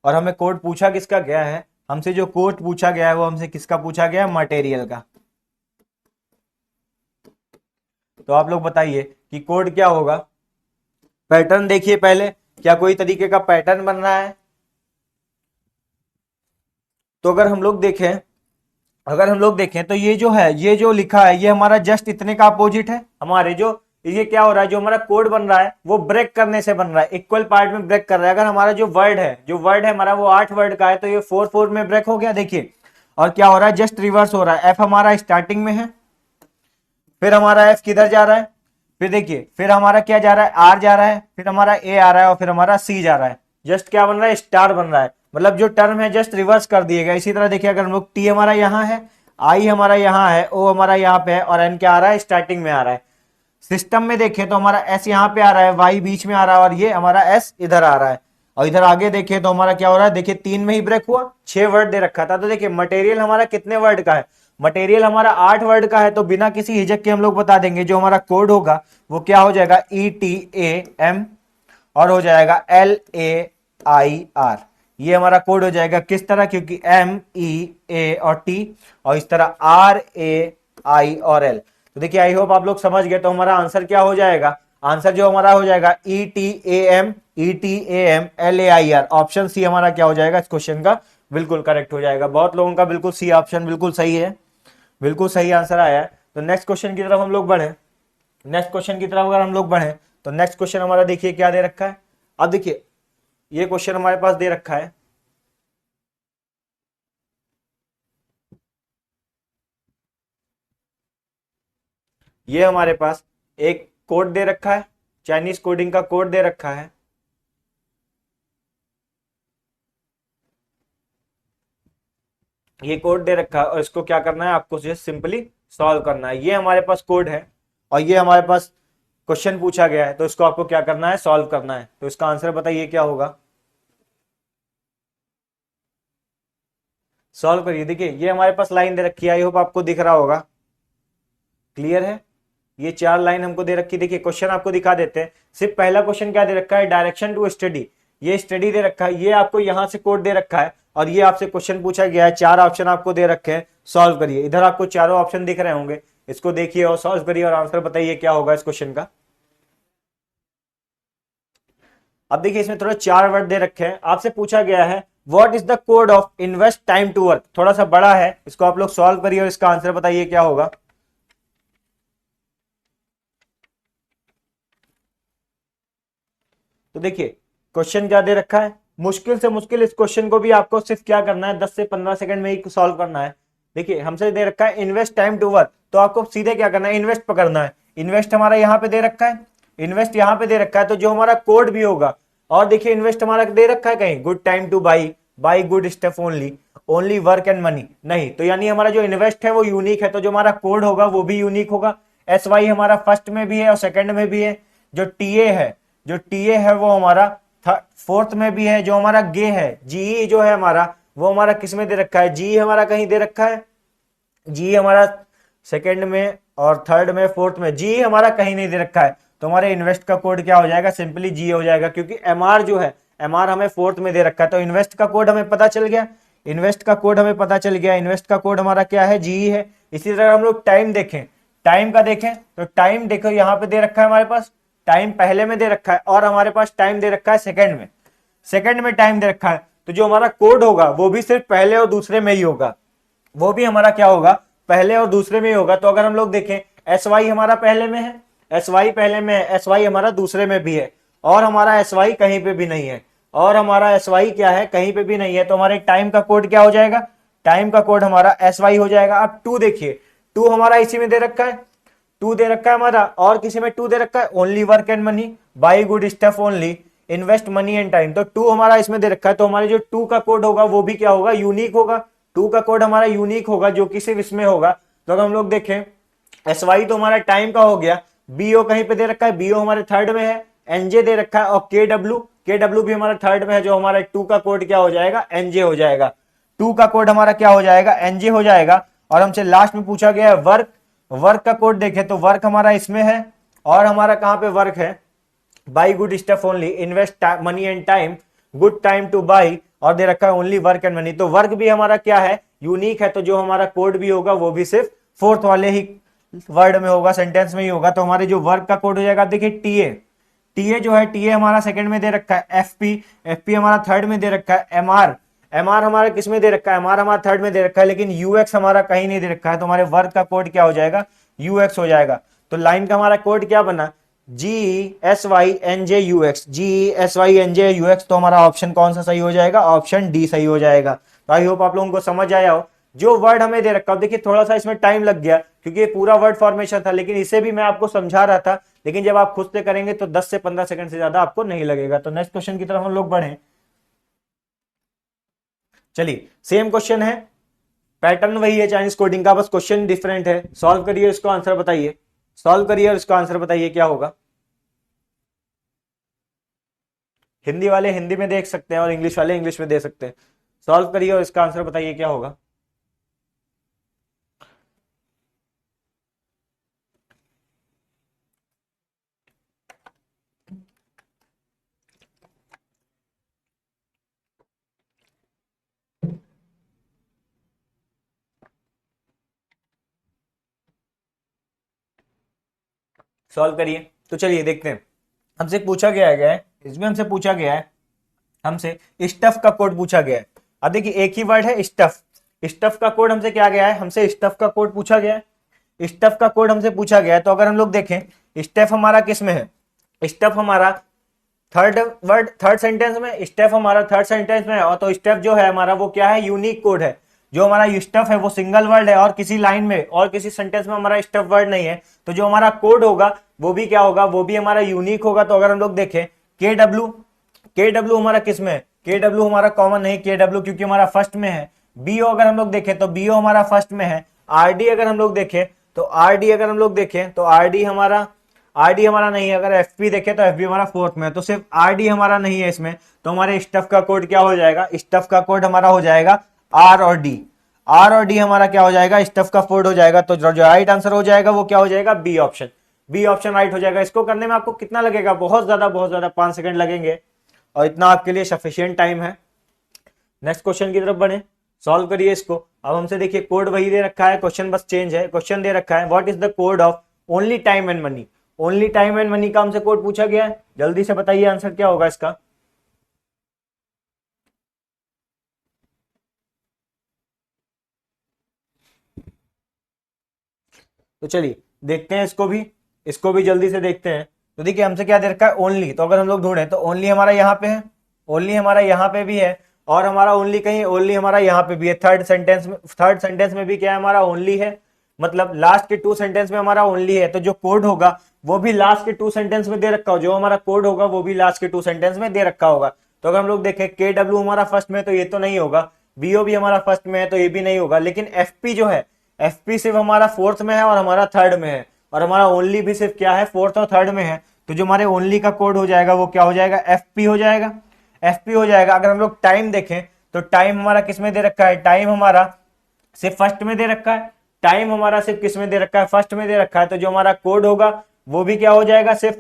और हमें कोड पूछा किसका गया है, हमसे जो कोड पूछा गया है वो हमसे किसका पूछा गया है, मटेरियल का। तो आप लोग बताइए कि कोड क्या होगा। पैटर्न देखिए पहले, क्या कोई तरीके का पैटर्न बन रहा है। तो अगर हम लोग देखें, अगर हम लोग देखें तो ये जो है, ये जो लिखा है ये हमारा जस्ट इतने का अपोजिट है। हमारे जो ये क्या हो रहा है, जो हमारा कोड बन रहा है वो ब्रेक करने से बन रहा है, इक्वल पार्ट में ब्रेक कर रहा है। अगर हमारा जो वर्ड है, जो वर्ड है हमारा वो 8 वर्ड का है, तो ये 4 में ब्रेक हो गया। देखिए और क्या हो रहा है, जस्ट रिवर्स हो रहा है। एफ हमारा स्टार्टिंग में है, फिर हमारा एफ किधर जा रहा है, फिर देखिए फिर हमारा क्या जा रहा है, आर जा रहा है, फिर हमारा ए आ रहा है, और फिर हमारा सी जा रहा है। जस्ट क्या बन रहा है, स्टार बन रहा है, मतलब जो टर्म है जस्ट रिवर्स कर दिएगा। इसी तरह देखिए अगर हम लोग टी हमारा यहाँ है, आई हमारा यहाँ है, ओ हमारा यहाँ पे है, और एन क्या आ रहा है, स्टार्टिंग में आ रहा है। सिस्टम में देखें तो हमारा एस यहाँ पे आ रहा है, वाई बीच में आ रहा है, और ये हमारा एस इधर आ रहा है। और इधर आगे देखें तो हमारा क्या हो रहा है, देखिए 3 में ही ब्रेक हुआ, 6 वर्ड दे रखा था। तो देखिए मटेरियल हमारा कितने वर्ड का है, मटेरियल हमारा 8 वर्ड का है। तो बिना किसी हिचक के हम लोग बता देंगे जो हमारा कोड होगा वो क्या हो जाएगा, ETAM, और हो जाएगा LAIR। ये हमारा कोड हो जाएगा किस तरह, क्योंकि MEA और T, और इस तरह RAI और L। तो देखिए आई होप आप लोग समझ गए। तो हमारा आंसर क्या हो जाएगा, आंसर जो हमारा हो जाएगा ETAM LAIR, ऑप्शन सी हमारा क्या हो जाएगा इस क्वेश्चन का बिल्कुल करेक्ट हो जाएगा। बहुत लोगों का बिल्कुल सी ऑप्शन बिल्कुल सही है, बिल्कुल सही आंसर आया है। तो नेक्स्ट क्वेश्चन की तरफ हम लोग बढ़े। नेक्स्ट क्वेश्चन की तरफ अगर हम लोग बढ़े तो नेक्स्ट क्वेश्चन हमारा देखिए क्या दे रखा है। अब देखिए ये क्वेश्चन हमारे पास दे रखा है, ये हमारे पास एक कोड दे रखा है, चाइनीज कोडिंग का कोड दे रखा है। ये कोड दे रखा है और इसको क्या करना है, आपको सिंपली सॉल्व करना है। ये हमारे पास कोड है और ये हमारे पास क्वेश्चन पूछा गया है, तो इसको आपको क्या करना है, सॉल्व करना है। तो इसका आंसर बताइए क्या होगा, सॉल्व करिए। देखिए ये हमारे पास लाइन दे रखी है, आई होप आपको दिख रहा होगा, क्लियर है। ये 4 लाइन हमको दे रखी। देखिए क्वेश्चन आपको दिखा देते हैं। सिर्फ पहला क्वेश्चन क्या दे रखा है, डायरेक्शन टू स्टडी, ये स्टडी दे रखा है। ये आपको यहां से कोड दे रखा है और ये आपसे क्वेश्चन पूछा गया है। 4 ऑप्शन आपको दे रखे हैं, सॉल्व करिए। इधर आपको चारों ऑप्शन दिख रहे होंगे, इसको देखिए और सॉल्व करिए और आंसर बताइए क्या होगा इस क्वेश्चन का। अब देखिए इसमें थोड़ा 4 वर्ड दे रखे हैं। आपसे पूछा गया है what is the code of invest time to work, थोड़ा सा बड़ा है, इसको आप लोग सॉल्व करिए और इसका आंसर बताइए क्या होगा। तो देखिए क्वेश्चन क्या दे रखा है, मुश्किल से मुश्किल इस क्वेश्चन को भी आपको सिर्फ क्या करना है, 10 से 15 सेकंड में ही सॉल्व करना है। देखिए हमसे दे रखा है इन्वेस्ट टाइम टू वर्क, तो आपको सीधे क्या करना है, इन्वेस्ट पकड़ना है। इन्वेस्ट हमारा यहाँ पे दे रखा है, इन्वेस्ट यहाँ पे दे रखा है, तो जो हमारा कोड भी होगा। और देखिए इन्वेस्ट हमारा दे रखा है कहीं, good time two by, by good stuff only, only work and money, नहीं। तो यानी हमारा जो इन्वेस्ट है वो यूनिक है, तो जो हमारा कोड होगा वो भी यूनिक होगा। SY हमारा फर्स्ट में भी है और सेकंड में भी है। जो टीए है, जो टीए है वो हमारा फोर्थ में भी है। जो हमारा गे है, जीई जो है हमारा, वो हमारा किस में दे रखा है, जी हमारा कहीं दे रखा है, जी हमारा सेकंड में और थर्ड में, फोर्थ में, जी हमारा कहीं नहीं दे रखा है। तो हमारे इन्वेस्ट का कोड क्या हो जाएगा, सिंपली जी हो जाएगा, क्योंकि एमआर जो है, एमआर हमें फोर्थ में दे रखा है। तो इन्वेस्ट का कोड हमें पता चल गया, इन्वेस्ट का कोड हमें पता चल गया, इन्वेस्ट का कोड हमारा क्या है, जी है। इसी तरह हम लोग टाइम देखें, टाइम का देखें तो टाइम देखो यहाँ पे दे रखा है हमारे पास, टाइम पहले में दे रखा है और हमारे पास टाइम दे रखा है सेकंड में, सेकंड में टाइम दे रखा है। तो जो हमारा कोड होगा वो भी सिर्फ पहले और दूसरे में ही होगा, वो भी हमारा क्या होगा, पहले और दूसरे में ही होगा। तो अगर हम लोग देखें एस वाई हमारा पहले में है, एस वाई पहले में है, एस वाई हमारा दूसरे में भी है, और हमारा एस वाई कहीं पे भी नहीं है, और हमारा एस वाई क्या है, कहीं पे भी नहीं है। तो हमारे टाइम का कोड क्या हो जाएगा, टाइम का कोड हमारा एस वाई हो जाएगा। अब टू देखिए, टू हमारा इसी में दे रखा है, टू दे रखा है हमारा, और किसी में टू दे रखा है, only work and money, by good stuff only, invest money and time. तो टू हमारा इसमें दे रखा है, तो हमारे जो टू का कोड होगा वो भी क्या होगा, यूनिक होगा। टू का कोड हमारा यूनिक होगा, जो कि सिर्फ इसमें होगा। तो अगर हम लोग देखें एस वाई तो हमारा टाइम का हो गया, बीओ कहीं पे दे रखा है, बीओ हमारे थर्ड में है, एनजे दे रखा है, और के डब्ल्यू भी हमारा थर्ड में है। जो हमारा टू का कोड क्या हो जाएगा, एनजे हो जाएगा। टू का कोड हमारा क्या हो जाएगा, एनजे हो जाएगा। और हमसे लास्ट में पूछा गया है वर्क, वर्क का कोड देखे तो वर्क हमारा इसमें है, और हमारा कहां पे वर्क है, by good stuff only, invest money and time, good time two by, और दे रखा है ओनली वर्क एंड मनी। तो वर्क भी हमारा क्या है, यूनिक है। तो जो हमारा कोड भी होगा वो भी सिर्फ फोर्थ वाले ही वर्ड में होगा, सेंटेंस में ही होगा। तो हमारे जो वर्क का कोड हो जाएगा, देखिए टीए, टीए जो है, टीए हमारा सेकंड में दे रखा है, एफपी, एफपी हमारा थर्ड में दे रखा है, एमआर, एमआर हमारा किस में दे रखा है, एमआर हमारा थर्ड में दे रखा है, लेकिन यूएक्स हमारा कहीं नहीं दे रखा है। तो हमारे वर्क का कोड क्या हो जाएगा, यूएक्स हो जाएगा। तो लाइन का हमारा कोड क्या बना, GESYNJUX, GESYNJUX। तो हमारा ऑप्शन कौन सा सही हो जाएगा, ऑप्शन डी सही हो जाएगा। तो आई होप आप लोगों को समझ आया हो। जो वर्ड हमें दे रखा, देखिए थोड़ा सा इसमें टाइम लग गया क्योंकि ये पूरा वर्ड फॉर्मेशन था, लेकिन इसे भी मैं आपको समझा रहा था। लेकिन जब आप खुद से करेंगे तो 10 से 15 सेकंड से ज्यादा आपको नहीं लगेगा। तो नेक्स्ट क्वेश्चन की तरफ हम लोग बढ़े। चलिए सेम क्वेश्चन है, पैटर्न वही है चाइनीज कोडिंग का, बस क्वेश्चन डिफरेंट है। सॉल्व करिए, इसको आंसर बताइए, सॉल्व करिए और इसको आंसर बताइए क्या होगा। हिंदी वाले हिंदी में देख सकते हैं और इंग्लिश वाले इंग्लिश में दे सकते हैं। सॉल्व करिए और इसका आंसर बताइए क्या होगा। सॉल्व करिए। तो चलिए देखते हैं, हमसे पूछा गया है, इसमें हमसे पूछा गया है, हमसे स्टफ का कोड पूछा गया है। अब देखिए एक ही वर्ड है स्टफ, स्टफ का कोड हमसे क्या गया है, हमसे स्टफ का कोड पूछा गया है, स्टफ का कोड हमसे पूछा गया है। तो अगर हम लोग देखें स्टफ हमारा किस में है, स्टफ हमारा थर्ड वर्ड थर्ड सेंटेंस में, स्टेप हमारा थर्ड सेंटेंस में है। और तो स्टेप जो है हमारा वो क्या है, यूनिक कोड है। जो हमारा स्टेप है वो सिंगल वर्ड है और किसी लाइन में और किसी सेंटेंस में हमारा स्टेप वर्ड नहीं है। तो जो हमारा कोड होगा वो भी क्या होगा, वो भी हमारा यूनिक होगा। तो अगर हम लोग देखें के डब्ल्यू हमारा किस में है, के डब्ल्यू हमारा कॉमन नहीं, के डब्ल्यू क्योंकि हमारा फर्स्ट में है। बीओ अगर हम लोग देखें तो बीओ हमारा फर्स्ट में है। आरडी अगर हम लोग देखें तो आरडी अगर हम लोग देखें तो आरडी हमारा नहीं है। अगर एफपी देखें तो एफबी हमारा फोर्थ में है। तो सिर्फ आरडी हमारा नहीं है इसमें। तो हमारे स्टफ का कोड क्या हो जाएगा, स्टफ का कोड हमारा हो जाएगा आर और डी। आर और डी हमारा क्या हो जाएगा, स्टफ का कोड हो जाएगा। तो जो राइट आंसर हो जाएगा वो क्या हो जाएगा, B option. B option right हो जाएगा। इसको करने में आपको कितना लगेगा, बहुत ज्यादा 5 सेकंड लगेंगे और इतना आपके लिए सफिशियंट टाइम है। नेक्स्ट क्वेश्चन की तरफ बढ़े, सॉल्व करिए इसको। अब हमसे देखिए कोड वही दे रखा है, क्वेश्चन बस चेंज है। क्वेश्चन दे रखा है what is the code of only time and money. Only time and money का हमसे कोड पूछा गया है। जल्दी से बताइए आंसर क्या होगा इसका। तो चलिए देखते हैं इसको भी जल्दी से देखते हैं। तो देखिए हमसे क्या दे रखा है, ओनली। तो अगर हम लोग ढूंढें तो ओनली हमारा यहाँ पे है, ओनली हमारा यहाँ पे भी है और हमारा ओनली कहीं ओनली हमारा यहाँ पे भी है। थर्ड सेंटेंस में भी क्या है, हमारा ओनली है। मतलब लास्ट के 2 सेंटेंस में हमारा ओनली है। तो जो कोड होगा वो भी लास्ट के 2 सेंटेंस में दे रखा हो, जो हमारा कोड होगा वो भी लास्ट के 2 सेंटेंस में दे रखा होगा। तो अगर हम लोग देखें के डब्ल्यू हमारा फर्स्ट में है तो ये तो नहीं होगा, बीओ भी हमारा फर्स्ट में है तो ये भी नहीं होगा। लेकिन एफपी जो है, एफपी सिर्फ हमारा फोर्थ में है और हमारा थर्ड में है। और हमारा ओनली भी सिर्फ क्या है, फोर्थ और थर्ड में है। तो जो हमारे ओनली का कोड हो जाएगा वो क्या हो जाएगा, एफपी हो जाएगा, एफपी हो जाएगा। अगर हम लोग टाइम देखें तो टाइम हमारा किस में दे रखा है, टाइम हमारा सिर्फ फर्स्ट में दे रखा है। टाइम हमारा सिर्फ किस में दे रखा है, फर्स्ट में दे रखा है। तो जो हमारा कोड होगा वो भी क्या हो जाएगा, सिर्फ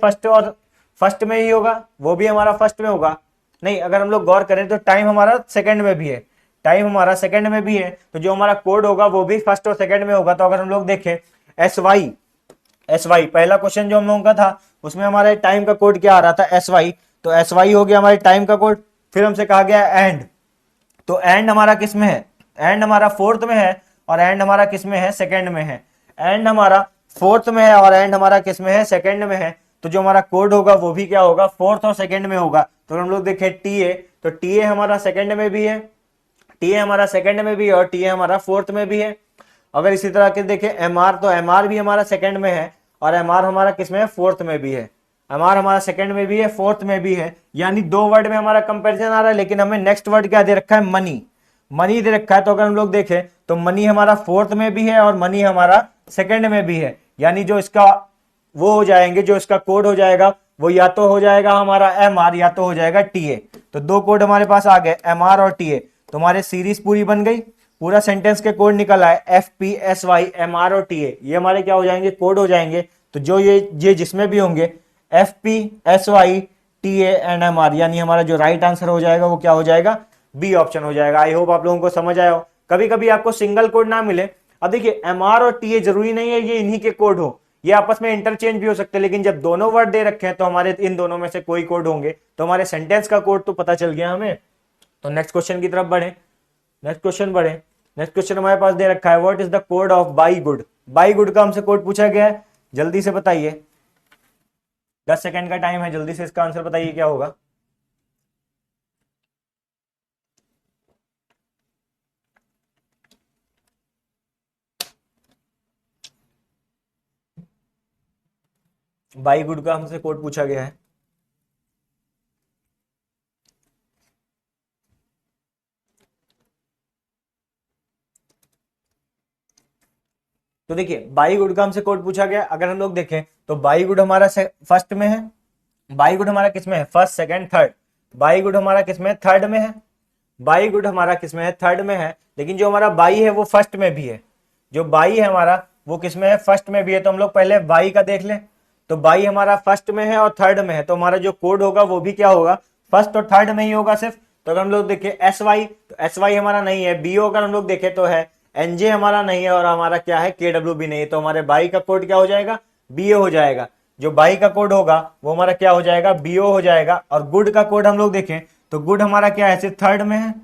फर्स्ट में ही होगा, वो भी हमारा फर्स्ट में होगा। नहीं, अगर हम लोग गौर करें तो टाइम हमारा सेकंड में भी है, टाइम हमारा सेकंड में भी है। तो जो हमारा कोड होगा वो भी फर्स्ट और सेकंड में होगा। तो अगर हम लोग देखें एस वाई पहला क्वेश्चन जो हम लोगों का था उसमें हमारे टाइम का कोड क्या आ रहा था, एस वाई। तो एस वाई हो गया हमारे टाइम का कोड। फिर हमसे कहा गया एंड, तो एंड हमारा किस में है, एंड हमारा फोर्थ में है और एंड हमारा किस में है, सेकंड में है। एंड हमारा फोर्थ में है और एंड हमारा किस में है, सेकंड में है। तो जो हमारा कोड होगा वो भी क्या होगा, फोर्थ और सेकंड में होगा। तो हम लोग देखें टीए, तो टीए हमारा सेकंड में भी है, टीए हमारा सेकंड में भी है और टीए हमारा फोर्थ में भी है। अगर इसी तरह के देखें एमआर, तो एमआर भी हमारा सेकंड में है और एमआर हमारा किसमें है, फोर्थ में भी है। एमआर हमारा सेकंड में भी है, फोर्थ में भी है। यानी 2 वर्ड में हमारा कंपैरिजन आ रहा है। लेकिन हमें नेक्स्ट वर्ड क्या दे रखा है, मनी, मनी दे रखा है। तो अगर हम लोग देखें तो मनी हमारा फोर्थ में भी है और मनी हमारा सेकंड में भी है। यानी जो इसका वो हो जाएंगे, जो इसका कोड हो जाएगा वो या तो हो जाएगा हमारा एम आर या तो हो जाएगा टीए। तो 2 कोड हमारे पास आ गए, एम आर और टीए। तो हमारे सीरीज पूरी बन गई, पूरा सेंटेंस के कोड निकल आए, F P S Y M R और टीए। ये हमारे क्या हो जाएंगे, कोड हो जाएंगे। तो जो ये जिसमें भी होंगे F P S Y TA and M R, यानी हमारा जो राइट आंसर हो जाएगा वो क्या हो जाएगा, बी ऑप्शन हो जाएगा। आई होप आप लोगों को समझ आया हो। कभी कभी आपको सिंगल कोड ना मिले, अब देखिए एम आर और टीए जरूरी नहीं है ये इन्हीं के कोड हो, ये आपस में इंटरचेंज भी हो सकते हैं। लेकिन जब दोनों वर्ड दे रखे हैं तो हमारे इन दोनों में से कोई कोड होंगे। तो हमारे सेंटेंस का कोड तो पता चल गया हमें। तो नेक्स्ट क्वेश्चन की तरफ बढ़े, नेक्स्ट क्वेश्चन बढ़े। नेक्स्ट क्वेश्चन हमारे पास दे रखा है what is the code of by good. By good का हमसे कोड पूछा गया है, जल्दी से बताइए, 10 सेकंड का टाइम है, जल्दी से इसका आंसर बताइए क्या होगा। बाई गुड का हमसे कोड पूछा गया है। तो देखिए बाई गुड का हमसे कोड पूछा गया, अगर हम लोग देखें तो बाई गुड हमारा फर्स्ट में है, बाई गुड हमारा किस में है, first second third, by good हमारा किस में है, थर्ड में है, बाई गुड हमारा किस में है, थर्ड में है, लेकिन जो हमारा बाई है वो फर्स्ट में भी है, जो बाई है हमारा वो किस में है, फर्स्ट में भी है। तो हम लोग पहले बाई का देख लें, तो बाई हमारा फर्स्ट में है और थर्ड में है, तो हमारा जो कोड होगा वो भी क्या होगा, फर्स्ट और थर्ड में ही होगा सिर्फ। तो अगर हम लोग देखें एस वाई, तो एस वाई हमारा नहीं है, बीओ अगर हम लोग देखें तो है, एनजे हमारा नहीं है, और हमारा क्या है, के डब्ल्यू भी नहीं है, तो हमारे बाई का कोड क्या हो जाएगा, बीओ हो जाएगा। जो बाई का कोड होगा वो हमारा क्या हो जाएगा, बीओ हो जाएगा। और गुड का कोड हम लोग देखें तो गुड हमारा क्या है, सिर्फ थर्ड में है,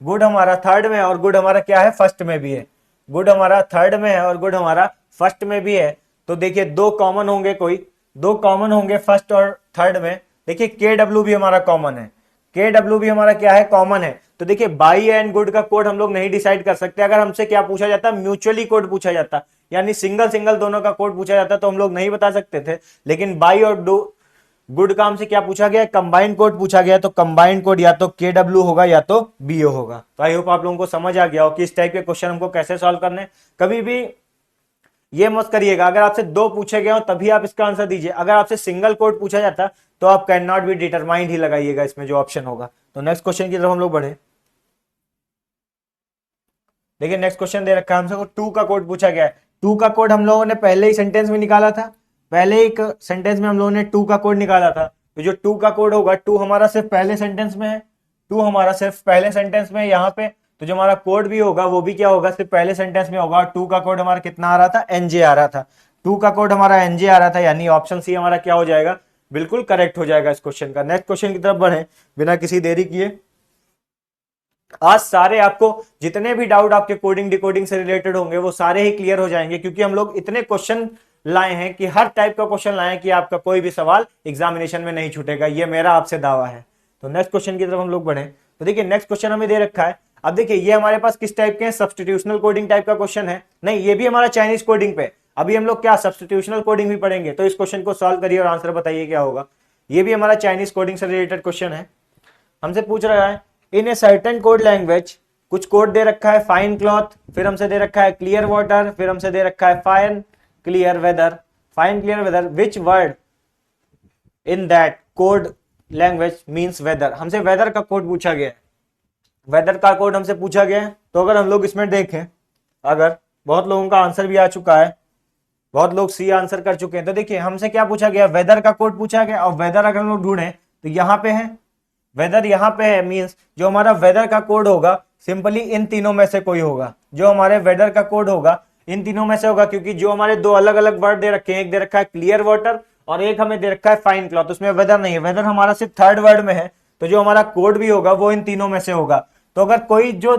गुड हमारा थर्ड में है, और गुड हमारा क्या है, फर्स्ट में भी है, गुड हमारा थर्ड में है और गुड हमारा फर्स्ट में भी है। तो देखिए दो कॉमन होंगे, कोई दो कॉमन होंगे फर्स्ट और थर्ड में। देखिए के डब्ल्यू भी हमारा कॉमन है, के डब्ल्यू भी हमारा क्या है, कॉमन है। तो देखिए बाई एंड गुड का कोड हम लोग नहीं डिसाइड कर सकते। अगर हमसे क्या पूछा जाता, म्यूचुअली कोड पूछा जाता, यानी सिंगल सिंगल दोनों का कोड पूछा जाता, तो हम लोग नहीं बता सकते थे। लेकिन बाई और गुड का हमसे क्या पूछा गया, कंबाइंड कोड पूछा गया, तो कंबाइंड कोड या तो के डब्ल्यू होगा या तो बीओ होगा। तो आई होप आप लोगों को समझ आ गया हो कि इस टाइप के क्वेश्चन हमको कैसे सॉल्व करने। कभी भी ये मत करिएगा अगर आपसे दो पूछे गए हो तभी आप इसका आंसर दीजिए, अगर आपसे सिंगल कोड पूछा जाता तो आप कैन नॉट बी डिटरमाइंड ही लगाइएगा इसमें जो ऑप्शन होगा। तो नेक्स्ट क्वेश्चन की तरफ हम लोग बढ़े। देखिए नेक्स्ट क्वेश्चन दे रखा है हमसे, टू का कोड पूछा गया है। टू का कोड हम लोगों ने पहले ही सेंटेंस में निकाला था, पहले एक सेंटेंस में हम लोगों ने टू का कोड निकाला था। तो जो टू का कोड होगा, टू हमारा सिर्फ पहले सेंटेंस में है, टू हमारा सिर्फ पहले सेंटेंस में है यहाँ पे। तो जो हमारा कोड भी होगा वो भी क्या होगा, सिर्फ पहले सेंटेंस में होगा। और टू का कोड हमारा कितना आ रहा था, एनजे आ रहा था, टू का कोड हमारा एनजे आ रहा था, यानी ऑप्शन सी हमारा क्या हो जाएगा, बिल्कुल करेक्ट हो जाएगा इस क्वेश्चन का। नेक्स्ट क्वेश्चन की तरफ बढ़े बिना किसी देरी किए। आज सारे आपको जितने भी डाउट आपके कोडिंग डिकोडिंग से रिलेटेड होंगे वो सारे ही क्लियर हो जाएंगे, क्योंकि हम लोग इतने क्वेश्चन लाए हैं कि हर टाइप का क्वेश्चन लाए हैं कि आपका कोई भी सवाल एग्जामिनेशन में नहीं छूटेगा, ये मेरा आपसे दावा है। तो नेक्स्ट क्वेश्चन की तरफ हम लोग बढ़े। तो देखिए नेक्स्ट क्वेश्चन हमें दे रखा है, अब देखिए ये हमारे पास किस टाइप के, सब्स्टिट्यूशनल कोडिंग टाइप का क्वेश्चन है, नहीं ये भी हमारा चाइनीज कोडिंग पे। अभी हम लोग क्या सब्स्टिट्यूशनल कोडिंग भी पढ़ेंगे, तो इस क्वेश्चन को सॉल्व करिए और आंसर बताइए क्या होगा। ये भी हमारा चाइनीज कोडिंग से रिलेटेड क्वेश्चन है। हमसे पूछ रहा है in a certain code language, कुछ कोड दे रखा है फाइन क्लॉथ, फिर हमसे दे रखा है क्लियर वाटर, फिर हमसे दे रखा है fine clear weather, fine clear weather, which word in that code language means weather. हमसे वेदर का कोड पूछा गया है, वेदर का कोड हमसे पूछा गया है। तो अगर हम लोग इसमें देखें, अगर बहुत लोगों का आंसर भी आ चुका है, बहुत लोग सी आंसर कर चुके हैं, तो देखिए हमसे क्या पूछा गया, वेदर का कोड पूछा गया। और वेदर अगर हम लोग ढूंढें तो यहाँ पे है, वेदर यहाँ पे है, मींस जो हमारा वेदर का कोड होगा सिंपली इन तीनों में से कोई होगा, जो हमारे वेदर का कोड होगा इन तीनों में से होगा, क्योंकि जो हमारे दो अलग अलग वर्ड दे रखे हैं, एक दे रखा है क्लियर वाटर और एक हमें दे रखा है फाइन क्लॉथ, उसमें वेदर नहीं है, वेदर हमारा सिर्फ थर्ड वर्ड में है। तो जो हमारा कोड भी होगा वो इन तीनों में से होगा। तो अगर कोई जो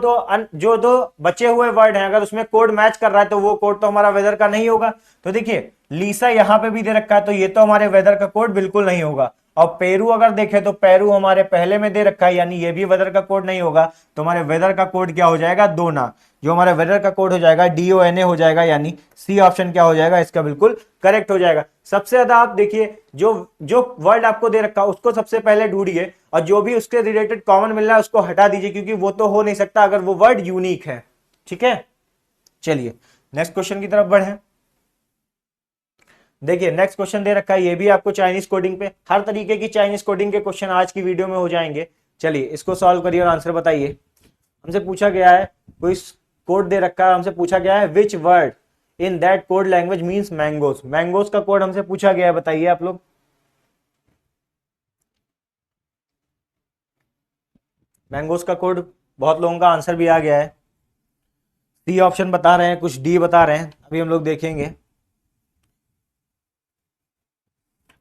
दो बचे हुए वर्ड हैं अगर उसमें कोड मैच कर रहा है तो वो कोड तो हमारा वेदर का नहीं होगा। तो देखिए लीसा यहाँ पे भी दे रखा है, तो ये तो हमारे वेदर का कोड बिल्कुल नहीं होगा। और पेरू अगर देखें तो पेरू हमारे पहले में दे रखा है, यानी ये भी वेदर का कोड नहीं होगा। तो हमारे वेदर का कोड क्या हो जाएगा, दोना। जो हमारे वेदर का कोड हो जाएगा DONA हो जाएगा, यानी सी ऑप्शन क्या हो जाएगा, इसका बिल्कुल करेक्ट हो जाएगा। सबसे ज्यादा आप देखिए जो जो वर्ड आपको दे रखा है उसको सबसे पहले ढूंढिए, और जो भी उसके रिलेटेड कॉमन मिल रहा है उसको हटा दीजिए, क्योंकि वो तो हो नहीं सकता अगर वो वर्ड यूनिक है। ठीक है, चलिए नेक्स्ट क्वेश्चन की तरफ बढ़े। देखिए नेक्स्ट क्वेश्चन दे रखा है, ये भी आपको चाइनीज कोडिंग पे, हर तरीके की चाइनीज कोडिंग के क्वेश्चन आज की वीडियो में हो जाएंगे। चलिए इसको सॉल्व करिए और आंसर बताइए। हमसे पूछा गया है, कोई कोड दे रखा है, हमसे पूछा गया है विच word in that code language means mangoes. Mangoes का कोड हमसे पूछा गया है, बताइए आप लोग। मैंगोज का कोड बहुत लोगों का आंसर भी आ गया है, सी ऑप्शन बता रहे हैं, कुछ डी बता रहे हैं, अभी हम लोग देखेंगे।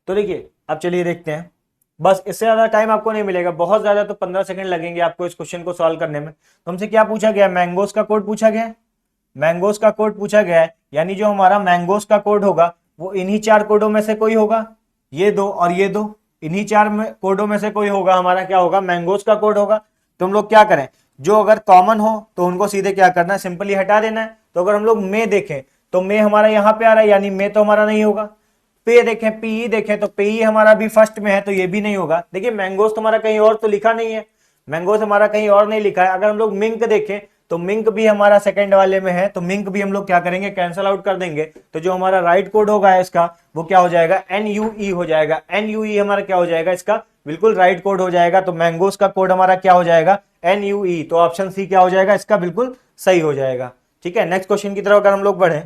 तो देखिए अब चलिए देखते हैं, बस इससे ज्यादा टाइम आपको नहीं मिलेगा, बहुत ज्यादा तो 15 सेकंड लगेंगे आपको इस क्वेश्चन को सॉल्व करने में। तो हमसे क्या पूछा गया, मैंगोज का कोड पूछा गया है, मैंगोज का कोड पूछा गया है, यानी जो हमारा मैंगोज का कोड होगा वो इन्हीं चार कोडों में से कोई होगा, ये दो और ये दो, इन्हीं चार कोडों में से कोई होगा, हमारा क्या होगा, मैंगोज का कोड होगा। तो हम लोग क्या करें, जो अगर कॉमन हो तो उनको सीधे क्या करना है, सिंपली हटा देना है। तो अगर हम लोग मे देखें तो मे हमारा यहाँ पे आ रहा है, यानी मे तो हमारा नहीं होगा। पे देखें, पीई देखें तो पीई हमारा भी फर्स्ट में है, तो ये भी नहीं होगा। देखिए मैंगोज तो हमारा कहीं और तो लिखा नहीं है, मैंगोज हमारा कहीं और नहीं लिखा है। अगर हम लोग मिंक देखें तो मिंक भी हमारा सेकंड वाले में है, तो मिंक भी हम लोग क्या करेंगे, कैंसल आउट कर देंगे। तो जो हमारा राइट कोड होगा इसका वो क्या हो जाएगा, NUE हो जाएगा। NUE हमारा क्या हो जाएगा, इसका बिल्कुल राइट कोड हो जाएगा। तो मैंगोस का कोड हमारा क्या हो जाएगा, NUE। तो ऑप्शन सी क्या हो जाएगा, इसका बिल्कुल सही हो जाएगा। ठीक है, नेक्स्ट क्वेश्चन की तरफ अगर हम लोग बढ़े,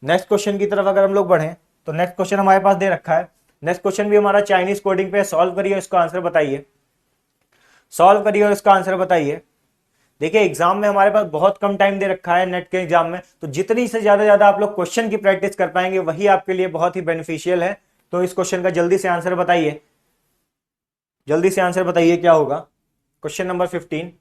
नेक्स्ट क्वेश्चन की तरफ अगर हम लोग बढ़े तो नेक्स्ट क्वेश्चन हमारे पास दे रखा है। नेक्स्ट क्वेश्चन भी हमारा चाइनीज कोडिंग पे, सॉल्व करिए, इसका आंसर बताइए, सॉल्व करिए और इसका आंसर बताइए। देखिए एग्जाम में हमारे पास बहुत कम टाइम दे रखा है नेट के एग्जाम में, तो जितनी से ज्यादा आप लोग क्वेश्चन की प्रैक्टिस कर पाएंगे वही आपके लिए बहुत ही बेनिफिशियल है। तो इस क्वेश्चन का जल्दी से आंसर बताइए, जल्दी से आंसर बताइए क्या होगा। क्वेश्चन नंबर 15,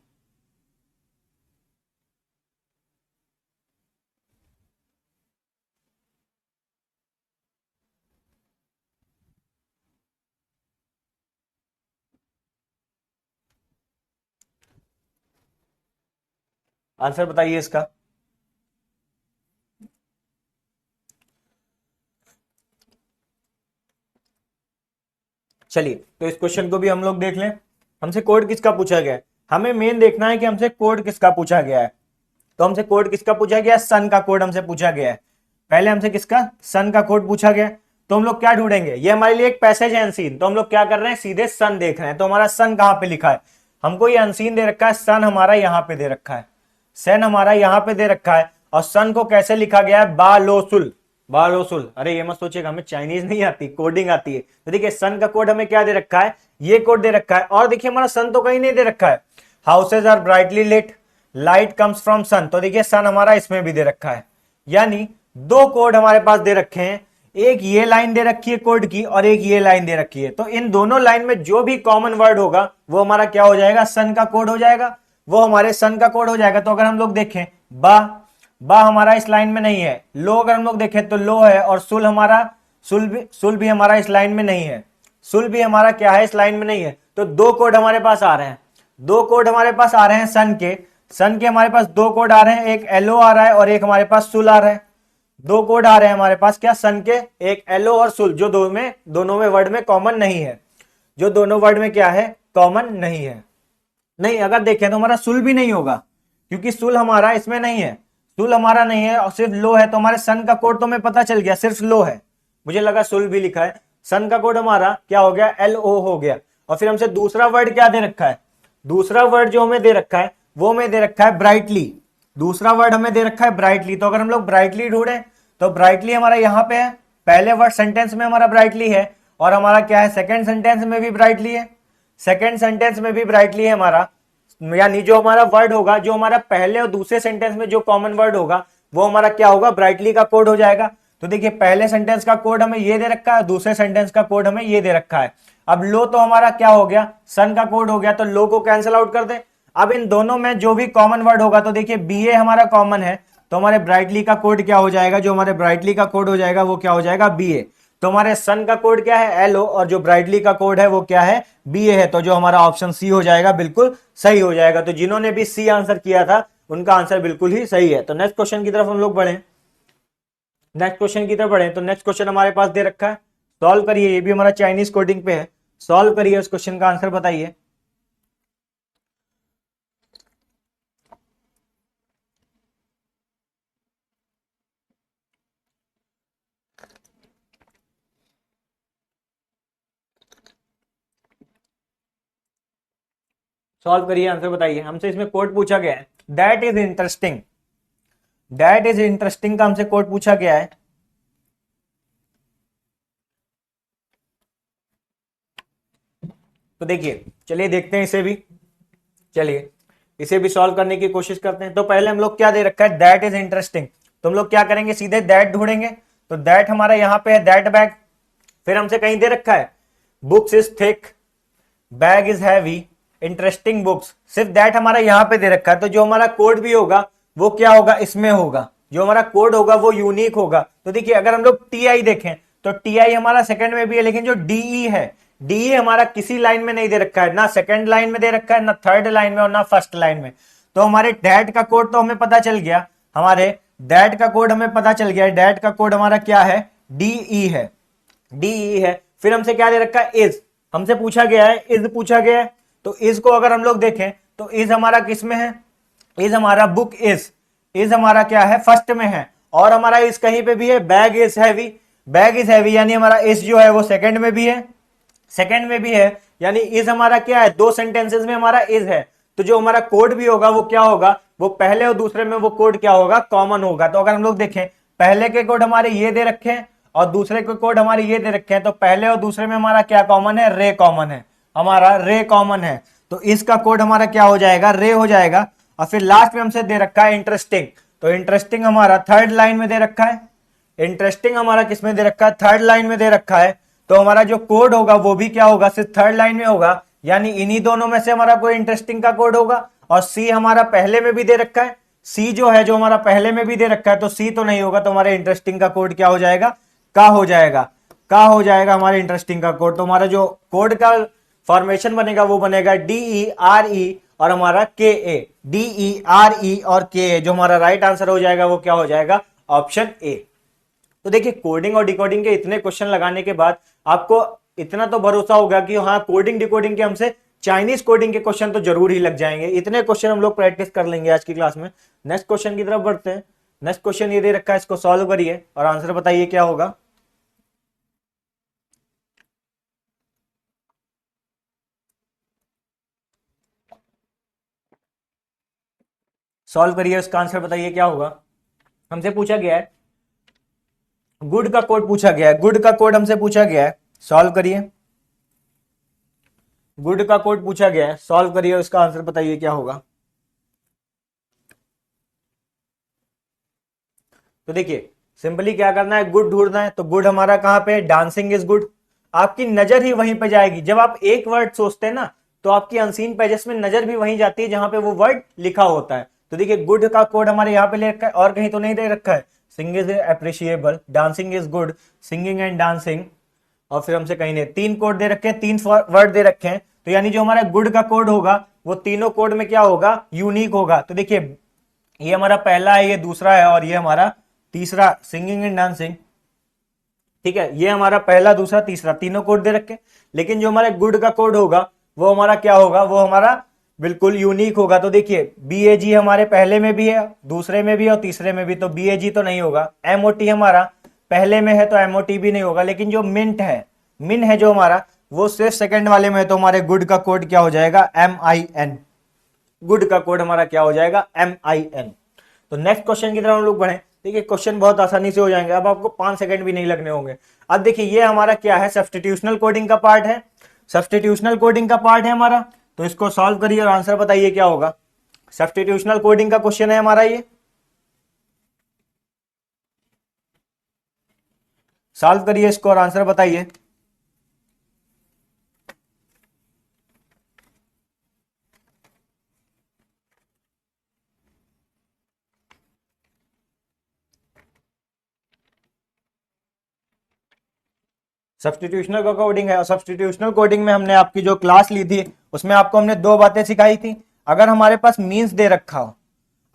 आंसर बताइए इसका। चलिए तो इस क्वेश्चन को भी हम लोग देख लें। हमसे कोड किसका पूछा गया है, हमें मेन देखना है कि हमसे कोड किसका पूछा गया है। तो हमसे कोड किसका पूछा गया, सन का कोड हमसे पूछा गया है। पहले हमसे किसका, सन का कोड पूछा गया। तो हम लोग क्या ढूंढेंगे, ये हमारे लिए एक पैसेज है अनसीन, तो हम लोग क्या कर रहे हैं, सीधे सन देख रहे हैं। तो हमारा सन कहां पे लिखा है, हमको ये अनसीन दे रखा है, सन हमारा यहां पे दे रखा है, सन हमारा यहां पे दे रखा है। और सन को कैसे लिखा गया है, बालोसुल, बालोसुल। अरे ये मत सोचिएगा हमें चाइनीज नहीं आती, कोडिंग आती है। तो देखिए सन का कोड हमें क्या दे रखा है, ये कोड दे रखा है। और देखिए हमारा सन तो कहीं नहीं दे रखा है, houses are brightly lit, light comes from sun. तो देखिए सन हमारा इसमें भी दे रखा है, यानी दो कोड हमारे पास दे रखे हैं, एक ये लाइन दे रखी है कोड की और एक ये लाइन दे रखी है। तो इन दोनों लाइन में जो भी कॉमन वर्ड होगा वो हमारा क्या हो जाएगा, सन का कोड हो जाएगा, वो हमारे सन का कोड हो जाएगा। तो अगर हम लोग देखें बा, बा हमारा इस लाइन में नहीं है, लो अगर हम लोग देखें तो लो है, और सुल हमारा, सुल भी हमारा इस लाइन में नहीं है, सुल भी हमारा क्या है, इस लाइन में नहीं है। तो दो कोड हमारे पास आ रहे हैं, दो कोड हमारे पास आ रहे हैं सन के हमारे पास दो कोड आ रहे हैं, एक एलो आ रहा है और एक हमारे पास सुल आ रहा है। दो कोड आ रहे हैं हमारे पास क्या, सन के, एक एलो और सुल, जो दोनों में वर्ड में कॉमन नहीं है, जो दोनों वर्ड में क्या है, कॉमन नहीं है। नहीं अगर देखें तो हमारा सुल भी नहीं होगा, क्योंकि सुल हमारा इसमें नहीं है, सुल हमारा नहीं है और सिर्फ लो है। तो हमारे सन का कोड तो हमें पता चल गया, सिर्फ लो है, मुझे लगा सुल भी लिखा है। सन का कोड हमारा क्या हो गया, LO हो गया। और फिर हमसे दूसरा वर्ड क्या दे रखा है, दूसरा वर्ड जो हमें दे रखा है वो हमें दे रखा है ब्राइटली, दूसरा वर्ड हमें दे रखा है ब्राइटली। तो अगर हम लोग ब्राइटली ढूंढे तो ब्राइटली हमारा यहां पे है, पहले वर्ड सेंटेंस में हमारा ब्राइटली है, और हमारा क्या है, सेकंड सेंटेंस में भी ब्राइटली है, सेकंड सेंटेंस में भी ब्राइटली है हमारा। यानी जो हमारा वर्ड होगा, जो हमारा पहले और दूसरे सेंटेंस में जो कॉमन वर्ड होगा वो हमारा क्या होगा, ब्राइटली का कोड हो जाएगा। तो देखिए पहले सेंटेंस का कोड हमें ये दे रखा है, दूसरे सेंटेंस का कोड हमें ये दे रखा है। अब लो तो हमारा क्या हो गया, सन का कोड हो गया, तो लो को कैंसिल आउट कर दे। अब इन दोनों में जो भी कॉमन वर्ड होगा, तो देखिए BA हमारा कॉमन है, तो हमारे ब्राइटली का कोड क्या हो जाएगा, जो हमारे ब्राइटली का कोड हो जाएगा वो क्या हो जाएगा, BA। तो हमारे सन का कोड क्या है, LO, और जो ब्राइटली का कोड है वो क्या है, BA है। तो जो हमारा ऑप्शन सी हो जाएगा बिल्कुल सही हो जाएगा। तो जिन्होंने भी सी आंसर किया था उनका आंसर बिल्कुल ही सही है। तो नेक्स्ट क्वेश्चन की तरफ हम लोग बढ़े, नेक्स्ट क्वेश्चन की तरफ बढ़े। तो नेक्स्ट क्वेश्चन हमारे पास दे रखा है, सॉल्व करिए, ये भी हमारा चाइनीज कोडिंग पे है, सॉल्व करिए, उस क्वेश्चन का आंसर बताइए। सॉल्व करिए, आंसर बताइए। हमसे इसमें कोड पूछा गया है, that is interesting, that is interesting का हमसे कोड पूछा गया है। तो देखिए चलिए देखते हैं इसे भी, चलिए इसे भी सॉल्व करने की कोशिश करते हैं। तो पहले हम लोग क्या दे रखा है, दैट इज इंटरेस्टिंग, तो हम लोग क्या करेंगे, सीधे दैट ढूंढेंगे। तो दैट हमारा यहां पे है, दैट बैग। फिर हमसे कहीं दे रखा है books is thick, bag is heavy, interesting books, सिर्फ दैट हमारा यहां पे दे रखा है। तो जो हमारा कोड भी होगा वो क्या होगा, इसमें होगा, जो हमारा कोड होगा वो यूनिक होगा। तो देखिए अगर हम लोग TI देखें तो TI हमारा सेकंड में भी है, लेकिन जो DE है, DE हमारा किसी लाइन में नहीं दे रखा है, ना सेकंड लाइन में दे रखा है, ना थर्ड लाइन में और ना फर्स्ट लाइन में। तो हमारे डैट का कोड तो हमें पता चल गया, हमारे डैट का कोड हमें पता चल गया, डैट का कोड हमारा क्या है, DE है, DE है। फिर हमसे क्या दे रखा है, इज, हमसे पूछा गया है, इज पूछा गया है। तो इज को अगर हम लोग देखें तो इज हमारा किस में है, इज हमारा बुक इज हमारा क्या है, फर्स्ट में है, और हमारा इस कहीं पे भी है, bag is heavy, bag is heavy यानी हमारा इस जो है वो सेकंड में भी है, सेकंड में भी है, यानी इज हमारा क्या है, दो सेंटेंसेस में हमारा इज है, तो जो हमारा कोड भी होगा वो क्या होगा, वो पहले और दूसरे में वो कोड क्या होगा, कॉमन होगा। तो अगर हम लोग देखें, पहले के कोड हमारे ये दे रखे हैं और दूसरे के कोड हमारे ये दे रखे हैं, तो पहले और दूसरे में हमारा क्या कॉमन है, रे कॉमन है, हमारा रे कॉमन है, तो इसका कोड हमारा क्या हो जाएगा, रे हो जाएगा। और फिर लास्ट में हमसे दे रखा है इंटरेस्टिंग, तो इंटरेस्टिंग हमारा थर्ड लाइन में दे रखा है, इंटरेस्टिंग हमारा किसमें दे रखा है, थर्ड लाइन में दे रखा है, तो हमारा जो कोड होगा वो भी क्या होगा, सिर्फ थर्ड लाइन में होगा, यानी इन्हीं दोनों में से हमारा कोई इंटरेस्टिंग का कोड होगा। और सी हमारा पहले में भी दे रखा है, सी जो है जो हमारा पहले में भी दे रखा है, तो सी तो नहीं होगा, तो हमारे इंटरेस्टिंग का कोड क्या हो जाएगा, का हो जाएगा, का हो जाएगा हमारे इंटरेस्टिंग का कोड। तो हमारा जो कोड का फॉर्मेशन बनेगा वो बनेगा DERE और हमारा KA, DERE और KA, जो हमारा राइट आंसर हो जाएगा वो क्या हो जाएगा, ऑप्शन ए। तो देखिए कोडिंग और डिकोडिंग के इतने क्वेश्चन लगाने के बाद आपको इतना तो भरोसा होगा कि हाँ कोडिंग डिकोडिंग के हमसे चाइनीज कोडिंग के क्वेश्चन तो जरूर ही लग जाएंगे, इतने क्वेश्चन हम लोग प्रैक्टिस कर लेंगे आज की क्लास में। नेक्स्ट क्वेश्चन की तरफ बढ़ते हैं। नेक्स्ट क्वेश्चन ये दे रखा है, इसको सॉल्व करिए और आंसर बताइए क्या होगा। सॉल्व करिए, उसका आंसर बताइए क्या होगा। हमसे पूछा गया है गुड का कोड पूछा गया है, गुड का कोड हमसे पूछा गया है, सॉल्व करिए। गुड का कोड पूछा गया है, सॉल्व करिए, उसका आंसर बताइए क्या होगा। तो देखिए सिंपली क्या करना है, गुड ढूंढना है, तो गुड हमारा कहां पे, डांसिंग इज गुड, आपकी नजर ही वहीं पे जाएगी। जब आप एक वर्ड सोचते हैं ना, तो आपकी अनसीन पेजेस में नजर भी वहीं जाती है जहां पे वो वर्ड लिखा होता है। तो देखिए गुड का कोड हमारे यहाँ पे ले रखा है और कहीं तो नहीं दे रखा है। Sing is appreciable, dancing is good, singing and dancing, और फिर हमसे कहीं नहीं, तीन कोड दे रखे हैं, तीन वर्ड दे रखे हैं, तो यानी जो हमारा गुड का कोड होगा वो तीनों कोड में क्या होगा, यूनिक होगा। तो देखिए ये हमारा पहला है, ये दूसरा है और ये हमारा तीसरा, सिंगिंग एंड डांसिंग, ठीक है, ये हमारा पहला दूसरा तीसरा तीनों कोड दे रखे। लेकिन जो हमारे गुड का कोड होगा वो हमारा क्या होगा, वो हमारा बिल्कुल यूनिक होगा। तो देखिए BAG हमारे पहले में भी है, दूसरे में भी है और तीसरे में भी, तो BAG तो नहीं होगा। MOT हमारा पहले में है तो MOT भी नहीं होगा। लेकिन जो मिंट है, मिन है जो हमारा, वो सिर्फ सेकंड वाले में है, तो हमारे गुड का कोड क्या हो जाएगा, MIN, गुड का कोड हमारा क्या हो जाएगा, MIN। तो नेक्स्ट क्वेश्चन की तरफ हम लोग बढ़े। देखिए क्वेश्चन बहुत आसानी से हो जाएंगे, अब आपको 5 सेकंड भी नहीं लगने होंगे। अब देखिए ये हमारा क्या है, सब्स्टिट्यूशनल कोडिंग का पार्ट है, सब्स्टिट्यूशनल कोडिंग का पार्ट है हमारा। तो इसको सॉल्व करिए और आंसर बताइए क्या होगा। सब्स्टिट्यूशनल कोडिंग का क्वेश्चन है हमारा ये, सॉल्व करिए इसको और आंसर बताइए। सब्स्टिट्यूशनल का कोडिंग है, और सब्स्टिट्यूशनल कोडिंग में हमने आपकी जो क्लास ली थी उसमें आपको हमने दो बातें सिखाई थी। अगर हमारे पास मीन्स दे रखा हो,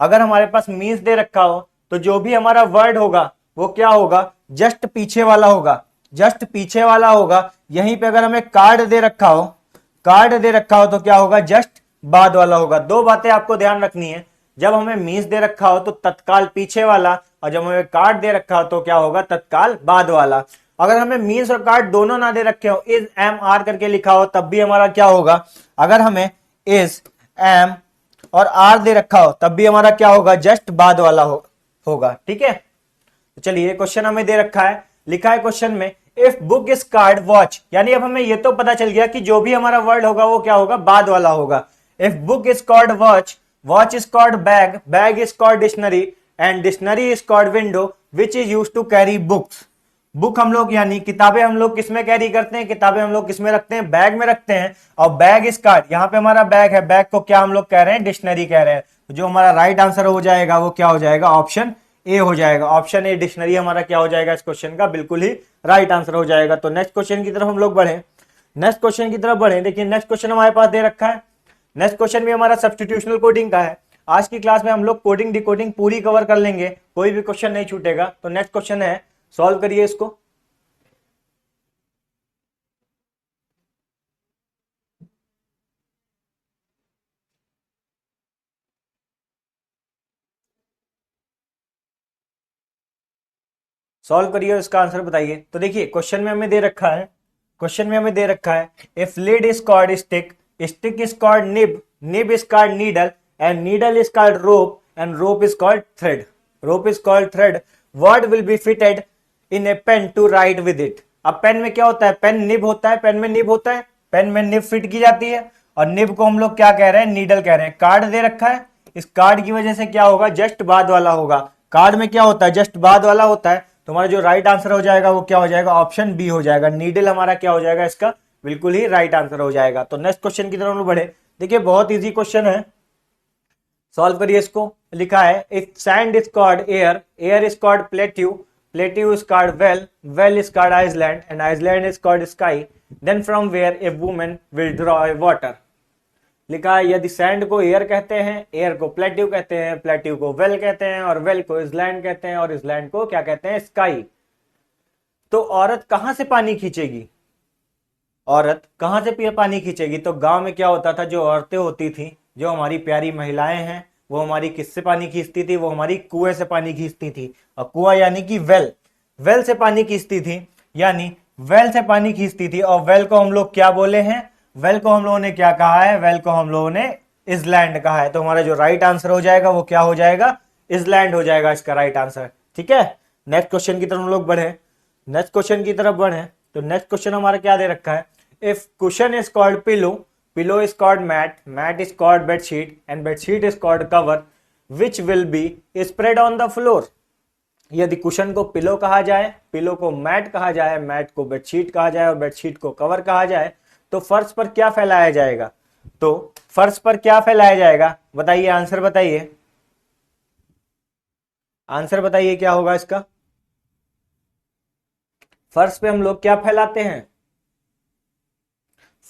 अगर हमारे पास मीन्स दे रखा हो, तो जो भी हमारा वर्ड होगा वो क्या होगा, जस्ट पीछे वाला होगा, जस्ट पीछे वाला होगा। यहीं पे अगर हमें कार्ड दे रखा हो, कार्ड दे रखा हो, तो क्या होगा, जस्ट बाद वाला होगा। दो बातें आपको ध्यान रखनी है, जब हमें मीन्स दे रखा हो तो तत्काल पीछे वाला, और जब हमें कार्ड दे रखा हो तो क्या होगा, तत्काल बाद वाला। अगर हमें मीन्स और कार्ड दोनों ना दे रखे हो, इज एम आर करके लिखा हो, तब भी हमारा क्या होगा, अगर हमें इज एम और आर दे रखा हो तब भी हमारा क्या होगा, जस्ट बाद वाला होगा। ठीक है, तो चलिए क्वेश्चन हमें दे रखा है, लिखा है क्वेश्चन में, if book is called watch, यानी अब हमें ये तो पता चल गया कि जो भी हमारा वर्ड होगा वो क्या होगा, बाद वाला होगा। If book is called watch, watch is called bag, bag is called dictionary, and dictionary is called window which is use to carry books. Book हम लोग यानी किताबें हम लोग किसमें कैरी करते हैं, किताबें हम लोग किसमें रखते हैं, बैग में रखते हैं। और बैग इस कार्ड, यहाँ पे हमारा बैग है, बैग को क्या हम लोग कह रहे हैं, डिक्शनरी कह रहे हैं। तो जो हमारा राइट आंसर हो जाएगा वो क्या हो जाएगा, ऑप्शन ए हो जाएगा। ऑप्शन ए डिक्शनरी हमारा क्या हो जाएगा, इस क्वेश्चन का बिल्कुल ही राइट आंसर हो जाएगा। तो नेक्स्ट क्वेश्चन की तरफ हम लोग बढ़े, नेक्स्ट क्वेश्चन की तरफ बढ़े। देखिए नेक्स्ट क्वेश्चन हमारे पास दे रखा है, नेक्स्ट क्वेश्चन भी हमारा सब्स्टिट्यूशनल कोडिंग का है। आज की क्लास में हम लोग कोडिंग डिकोडिंग पूरी कवर कर लेंगे, कोई भी क्वेश्चन नहीं छूटेगा। तो नेक्स्ट क्वेश्चन है, सॉल्व करिए इसको। सॉल्व करिए, इसका आंसर बताइए। तो देखिए क्वेश्चन में हमें दे रखा है, क्वेश्चन में हमें दे रखा है if lead is called stick, stick is called nib, nib is called needle, and needle is called rope, and rope is called thread, rope is called thread, what will be fitted in a pen to write with it. अब pen में क्या होता है, pen nib होता है, pen में nib होता है, पेन में निब फिट की जाती है, और निब को हम लोग क्या कह रहे हैं, नीडल कह रहे हैं। कार्ड दे रखा है, इस कार्ड की वजह से क्या होगा, जस्ट बाद वाला होगा। कार्ड में क्या होता है, जस्ट बाद वाला होता है। तो हमारा जो राइट आंसर हो जाएगा वो क्या हो जाएगा, ऑप्शन बी हो जाएगा। नीडल हमारा क्या हो जाएगा, इसका बिल्कुल ही राइट आंसर हो जाएगा। तो नेक्स्ट क्वेश्चन की तरफ हम लोग बढ़े। देखिए बहुत इजी क्वेश्चन है, सॉल्व करिए इसको। लिखा है if sand is called air, air is called plateau, plateau is called well, well is called island, and island is called sky, then from where a woman will draw water. लिखा है यदि sand को air कहते हैं, air को plateau कहते हैं, plateau को वेल कहते हैं, और वेल को इसलैंड कहते हैं, और इसलैंड को क्या कहते हैं, स्काई। तो औरत कहां से पानी खींचेगी, औरत कहां से पानी खींचेगी। तो गांव में क्या होता था, जो औरतें होती थी, जो हमारी प्यारी महिलाएं हैं, वो हमारी किससे पानी खींचती थी, वो हमारी कुएं से पानी खींचती थी। और कुआं यानी कि वेल, वेल से पानी खींचती थी, यानी वेल से पानी खींचती थी। और वेल को हम लोग क्या बोले हैं, वेल को हम लोगों ने क्या कहा है, वेल को हम लोगों ने इसलैंड कहा है। तो हमारा जो राइट आंसर हो जाएगा वो क्या हो जाएगा, इसलैंड हो जाएगा इसका राइट आंसर। ठीक है, नेक्स्ट क्वेश्चन की तरफ हम लोग बढ़े, नेक्स्ट क्वेश्चन की तरफ बढ़े। तो नेक्स्ट क्वेश्चन हमारा क्या दे रखा है, if cushion is called pillow, pillow is called mat, mat is called bedsheet, and bedsheet is called cover, which will be spread on the floor. यदि कुशन को पिलो कहा जाए, पिलो को मैट कहा जाए, मैट को बेडशीट कहा जाए, और बेडशीट को कवर कहा जाए, तो फर्श पर क्या फैलाया जाएगा। तो फर्श पर क्या फैलाया जाएगा, बताइए, आंसर बताइए, आंसर बताइए क्या होगा इसका। फर्श पे हम लोग क्या फैलाते हैं,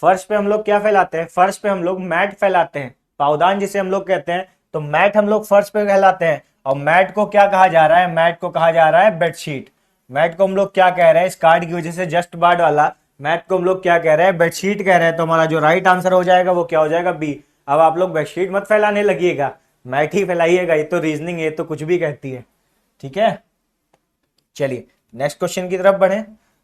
फर्श पे हम लोग क्या फैलाते हैं, फर्श पे हम लोग मैट फैलाते हैं, पावदान जिसे हम लोग कहते हैं। तो मैट हम लोग फर्श पे फैलाते हैं, और मैट को क्या कहा जा रहा है, मैट को कहा जा रहा है बेडशीट। मैट को हम लोग क्या कह रहे हैं, इस कार्ड की वजह से जस्ट बाद वाला, मैट को हम लोग क्या कह रहे हैं, बेडशीट कह रहे हैं। तो हमारा जो राइट आंसर हो जाएगा वो क्या हो जाएगा, बी। अब आप लोग बेडशीट मत फैलाने लगिएगा, मैट ही फैलाइएगा, ये तो रीजनिंग, ये तो कुछ भी कहती है। ठीक है, चलिए नेक्स्ट क्वेश्चन की तरफ बढ़े।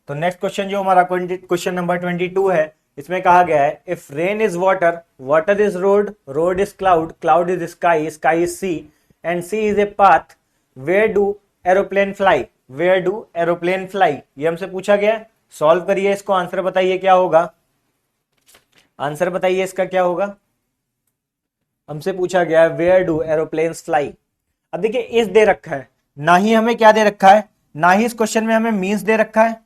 तो नेक्स्ट क्वेश्चन जो हमारा क्वेश्चन नंबर 22 है, इसमें कहा गया है if rain is water, water is road, road is cloud, cloud is sky, sky is sea, and sea is a path, where do aeroplane fly, where do aeroplane fly. ये हमसे पूछा गया है, सॉल्व करिए इसको, आंसर बताइए क्या होगा, आंसर बताइए इसका क्या होगा। हमसे पूछा गया है वेयर डू एरोप्लेन फ्लाई। अब देखिए इस दे रखा है, ना ही हमें क्या दे रखा है, ना ही इस क्वेश्चन में हमें मीन्स दे रखा है,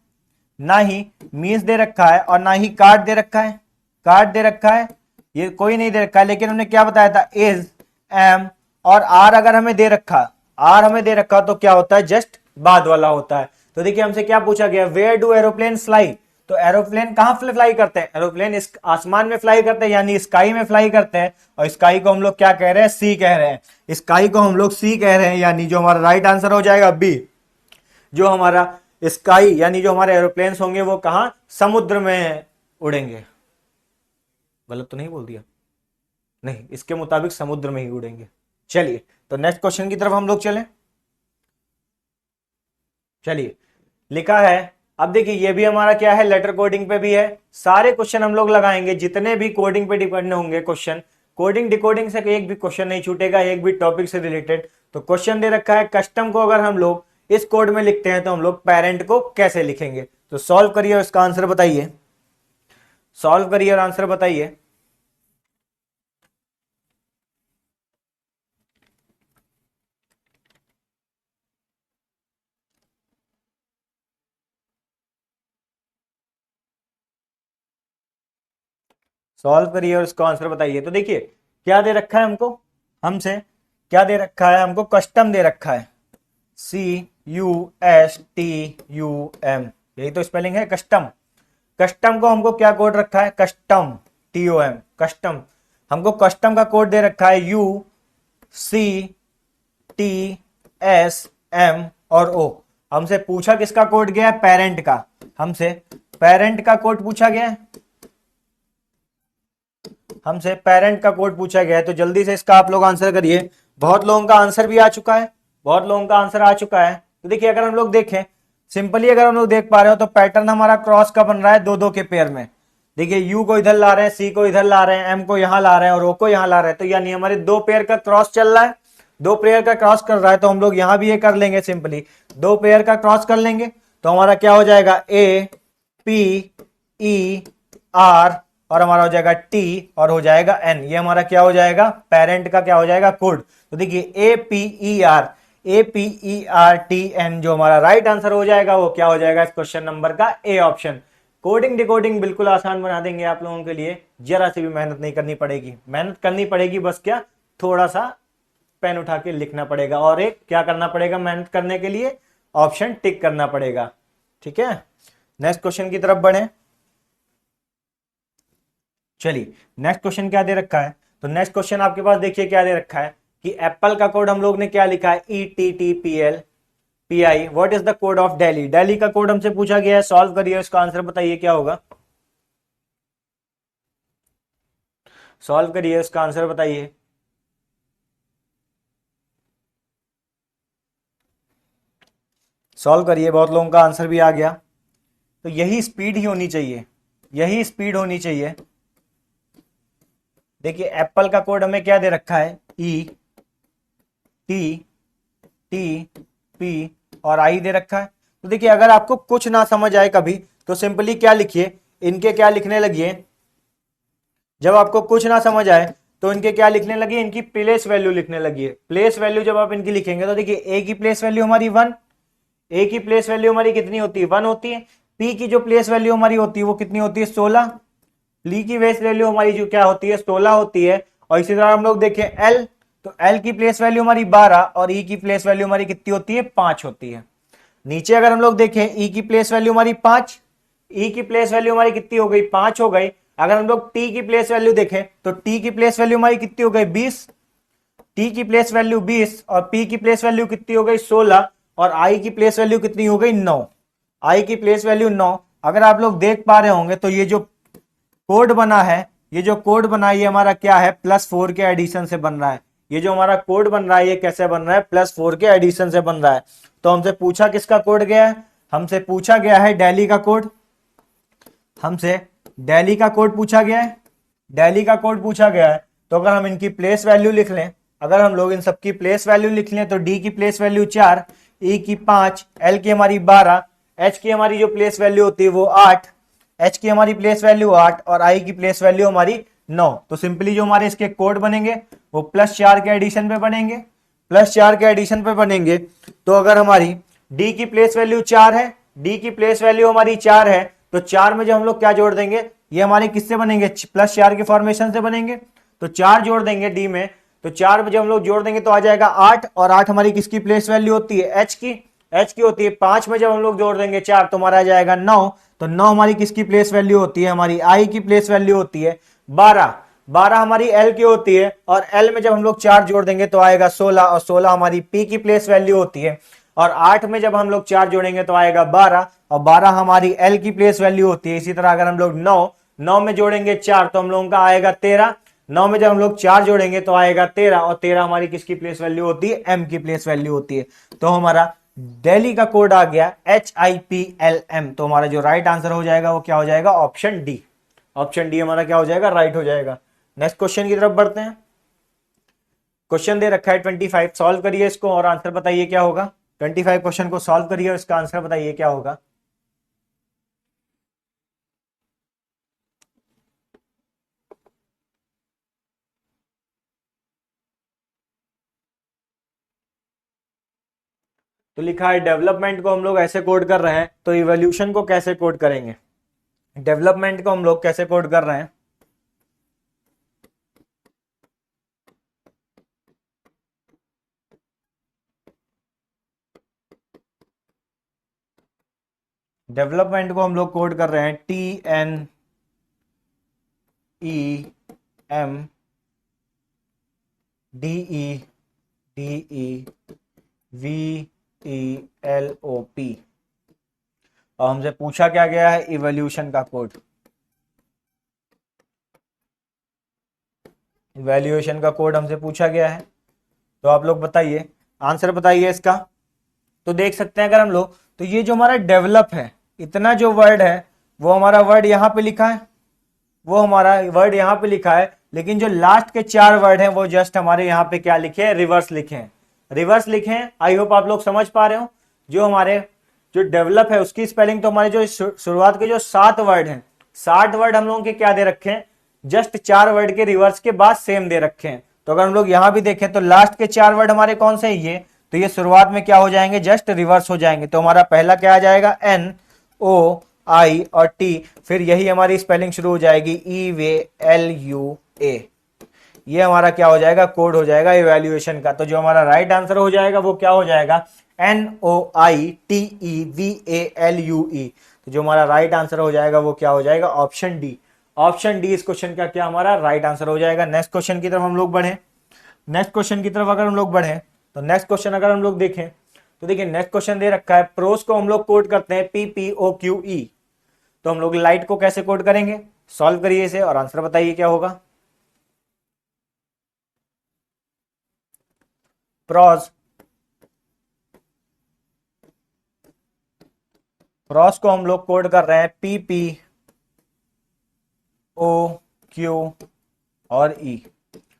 ना ही मीन्स दे रखा है, और ना ही कार्ड दे रखा है, कार्ड दे रखा है, ये कोई नहीं दे रखा है। लेकिन हमने क्या बताया था, इज, एम और आर अगर हमें दे रखा, आर हमें दे रखा तो क्या होता है, जस्ट बाद वाला होता है। तो देखिए हमसे क्या पूछा गया, वेयर डू एरोप्लेन फ्लाई। तो एरोप्लेन कहां फ्लाई करते हैं, एरोप्लेन इस आसमान में फ्लाई करते हैं, यानी स्काई में फ्लाई करते हैं। और स्काई को हम लोग क्या कह रहे हैं, सी कह रहे हैं, स्काई को हम लोग सी कह रहे हैं, यानी जो हमारा राइट आंसर हो जाएगा बी। जो हमारा स्काई यानी जो हमारे एरोप्लेन्स होंगे वो कहां, समुद्र में उड़ेंगे। गलत तो नहीं बोल दिया, नहीं, इसके मुताबिक समुद्र में ही उड़ेंगे। चलिए तो नेक्स्ट क्वेश्चन की तरफ हम लोग चलें। चलिए लिखा है, अब देखिए ये भी हमारा क्या है, लेटर कोडिंग पे भी है। सारे क्वेश्चन हम लोग लगाएंगे, जितने भी कोडिंग पे डिपेंड होंगे क्वेश्चन, कोडिंग डिकोडिंग से एक भी क्वेश्चन नहीं छूटेगा, एक भी टॉपिक से रिलेटेड। तो क्वेश्चन दे रखा है, कस्टम को अगर हम लोग इस कोड में लिखते हैं तो हम लोग पेरेंट को कैसे लिखेंगे। तो सॉल्व करिए और इसका आंसर बताइए, सॉल्व करिए और आंसर बताइए। सॉल्व करिए और इसका आंसर बताइए। तो देखिए क्या दे रखा है हमको, हमसे क्या दे रखा है, हमको कस्टम दे रखा है, CUSTUM, यही तो स्पेलिंग है कस्टम। कस्टम को हमको क्या कोड रखा है, कस्टम, TOM, कस्टम। हमको कस्टम का कोड दे रखा है UCTSM और O। हमसे पूछा किसका कोड गया है, पेरेंट का, हमसे पेरेंट का कोड पूछा गया है, हमसे पेरेंट का कोड पूछा गया है। तो जल्दी से इसका आप लोग आंसर करिए। बहुत लोगों का आंसर भी आ चुका है, बहुत लोगों का आंसर आ चुका है। तो देखिए अगर हम लोग देखें सिंपली अगर हम लोग देख पा रहे हो तो पैटर्न हमारा क्रॉस का बन रहा है दो दो के पेयर में। देखिए यू को इधर ला रहे हैं, सी को इधर ला रहे हैं, एम को यहां ला रहे हैं और ओ को यहां ला रहे हैं, तो यानी हमारे दो पेयर का क्रॉस चल रहा है, दो पेयर का क्रॉस कर रहा है, तो हम लोग यहां भी ये कर लेंगे, सिंपली दो पेयर का क्रॉस कर लेंगे तो हमारा क्या हो जाएगा, ए पी ई आर और हमारा हो जाएगा टी और हो जाएगा एन। ये हमारा क्या हो जाएगा, पेरेंट का क्या हो जाएगा, कोड। तो देखिए APER जो हमारा राइट आंसर हो जाएगा वो क्या हो जाएगा इस क्वेश्चन नंबर का ए ऑप्शन। कोडिंग डिकोडिंग बिल्कुल आसान बना देंगे आप लोगों के लिए, जरा सी भी मेहनत नहीं करनी पड़ेगी। मेहनत करनी पड़ेगी बस क्या, थोड़ा सा पेन उठा के लिखना पड़ेगा और एक क्या करना पड़ेगा मेहनत करने के लिए, ऑप्शन टिक करना पड़ेगा। ठीक है, नेक्स्ट क्वेश्चन की तरफ बढ़े। चलिए नेक्स्ट क्वेश्चन क्या दे रखा है, तो नेक्स्ट क्वेश्चन आपके पास देखिए क्या दे रखा है कि एप्पल का कोड हम लोग ने क्या लिखा है, ETTPLPI। What is the code of Delhi, Delhi का कोड हमसे पूछा गया है, सॉल्व करिए, इसका आंसर बताइए क्या होगा, सॉल्व करिए इसका आंसर बताइए। सॉल्व करिए, बहुत लोगों का आंसर भी आ गया। तो यही स्पीड ही होनी चाहिए, यही स्पीड होनी चाहिए। देखिए एप्पल का कोड हमें क्या दे रखा है, ETTP और आई दे रखा है। तो देखिए अगर आपको कुछ ना समझ आए कभी तो सिंपली क्या लिखिए, इनके क्या लिखने लगिए, जब आपको कुछ ना समझ आए तो इनके क्या लिखने लगिए, इनकी प्लेस वैल्यू लिखने लगिए। प्लेस वैल्यू जब आप इनकी लिखेंगे तो देखिए ए की प्लेस वैल्यू हमारी 1, ए की प्लेस वैल्यू हमारी कितनी होती है, 1 होती है। पी की जो प्लेस वैल्यू हमारी होती है वो कितनी होती है, 16। ली की बेस वैल्यू हमारी जो क्या होती है, 16 होती है। और इसी तरह हम लोग देखें एल, तो एल की प्लेस वैल्यू हमारी 12 और ई की प्लेस वैल्यू हमारी कितनी होती है, 5 होती है। नीचे अगर हम लोग देखें ई की प्लेस वैल्यू हमारी 5, ई की प्लेस वैल्यू हमारी कितनी हो गई, 5 हो गई। अगर हम लोग टी की प्लेस वैल्यू देखें तो टी की प्लेस वैल्यू हमारी कितनी हो गई, 20, टी की प्लेस वैल्यू 20 और पी की प्लेस वैल्यू कितनी हो गई, 16 और आई की प्लेस वैल्यू कितनी हो गई, 9। आई की प्लेस वैल्यू 9। अगर आप लोग देख पा रहे होंगे तो ये जो कोड बना है, ये जो कोड बना है ये हमारा क्या है, +4 के एडिशन से बन रहा है। ये जो हमारा कोड बन रहा है ये कैसे बन रहा है, +4 के एडिशन से बन रहा है। तो हमसे पूछा किसका कोड गया है, हमसे पूछा गया है दिल्ली का कोड, हमसे दिल्ली का कोड पूछा गया है, दिल्ली का कोड पूछा गया है। तो अगर हम इनकी प्लेस वैल्यू लिख लें, अगर हम लोग इन सबकी प्लेस वैल्यू लिख लें तो डी की प्लेस वैल्यू 4, ई की 5, एल की हमारी 12, एच की हमारी जो प्लेस वैल्यू होती है वो 8, एच की हमारी प्लेस वैल्यू 8 और आई की प्लेस वैल्यू हमारी 9। तो सिंपली जो हमारे इसके कोड बनेंगे वो +4 के एडिशन पे बनेंगे, +4 के एडिशन पे बनेंगे। तो अगर हमारी डी की प्लेस वैल्यू 4 है, डी की प्लेस वैल्यू हमारी 4 है, तो 4 में जब हम लोग क्या जोड़ देंगे, ये हमारे किससे बनेंगे, +4 के फॉर्मेशन से बनेंगे। तो 4 जोड़ देंगे डी में, तो 4 में जब हम लोग जोड़ देंगे तो आ जाएगा 8 और 8 हमारी किसकी प्लेस वैल्यू होती है, एच की, एच की होती है। 5 में जब हम लोग जोड़ देंगे 4 तो हमारा आ जाएगा 9। तो 9 हमारी किसकी प्लेस वैल्यू होती है, हमारी आई की प्लेस वैल्यू होती है। 12, 12 हमारी एल की होती है और एल में जब हम लोग 4 जोड़ देंगे तो आएगा 16 और 16 हमारी पी की प्लेस वैल्यू होती है। और 8 में जब हम लोग 4 जोड़ेंगे तो आएगा 12 और 12 हमारी एल की प्लेस वैल्यू होती है। इसी तरह अगर हम लोग 9 में जोड़ेंगे 4 तो हम लोगों का आएगा 13। 9 में जब हम लोग 4 जोड़ेंगे तो आएगा 13 और 13 हमारी किसकी प्लेस वैल्यू होती है, एम की प्लेस वैल्यू होती है। तो हमारा दिल्ली का कोड आ गया HIPLM। तो हमारा जो राइट आंसर हो जाएगा वो क्या हो जाएगा, ऑप्शन डी। ऑप्शन डी हमारा क्या हो जाएगा, राइट हो जाएगा। नेक्स्ट क्वेश्चन की तरफ बढ़ते हैं। क्वेश्चन दे रखा है 25, सॉल्व करिए इसको और आंसर बताइए क्या होगा। 25 क्वेश्चन को सॉल्व करिए और इसका आंसर बताइए क्या होगा। तो लिखा है डेवलपमेंट को हम लोग ऐसे कोड कर रहे हैं, तो इवोल्यूशन को कैसे कोड करेंगे, डेवलपमेंट को हम लोग कैसे कोड कर रहे हैं। डेवलपमेंट को हम लोग कोड कर रहे हैं TNEMDEVELOP। और हमसे पूछा क्या गया है, इवोल्यूशन का कोड। इवैल्यूएशन का कोड हमसे पूछा गया है, तो आप लोग बताइए, आंसर बताइए इसका। तो देख सकते हैं अगर हम लोग तो ये जो हमारा डेवलप है, इतना जो वर्ड है वो हमारा वर्ड यहाँ पे लिखा है, वो हमारा वर्ड यहाँ पे लिखा है, लेकिन जो लास्ट के 4 वर्ड हैं वो जस्ट हमारे यहाँ पे क्या लिखे हैं, रिवर्स लिखे हैं, रिवर्स लिखे हैं। आई होप आप लोग समझ पा रहे हो। जो हमारे जो डेवलप है उसकी स्पेलिंग, तो हमारे जो शुरुआत के जो 7 वर्ड हैं, 60 वर्ड हम लोगों के क्या दे रखे हैं, जस्ट 4 वर्ड के रिवर्स के बाद सेम दे रखे हैं। तो अगर हम लोग यहां भी देखें तो लास्ट के 4 वर्ड हमारे कौन से हैं, ये तो ये शुरुआत में क्या हो जाएंगे, जस्ट रिवर्स हो जाएंगे। तो हमारा पहला क्या आ जाएगा, एन ओ आई और टी, फिर यही हमारी स्पेलिंग शुरू हो जाएगी ई वे एल यू ए। ये हमारा क्या हो जाएगा, कोड हो जाएगा इवैल्यूएशन का। तो जो हमारा राइट आंसर हो जाएगा वो क्या हो जाएगा, NOITEVALUE। तो जो हमारा राइट आंसर हो जाएगा वो क्या हो जाएगा, ऑप्शन डी। ऑप्शन डी इस क्वेश्चन का क्या हमारा राइट आंसर हो जाएगा। नेक्स्ट क्वेश्चन की तरफ हम लोग बढ़े। नेक्स्ट क्वेश्चन की तरफ अगर हम लोग बढ़े तो नेक्स्ट क्वेश्चन अगर हम लोग देखें तो देखिए नेक्स्ट क्वेश्चन दे रखा है, प्रोस को हम लोग कोड करते हैं PPOQE। तो हम लोग लाइट को कैसे कोड करेंगे, सॉल्व करिए इसे और आंसर बताइए क्या होगा। प्रोस को हम लोग कोड कर रहे हैं PPOQ और E।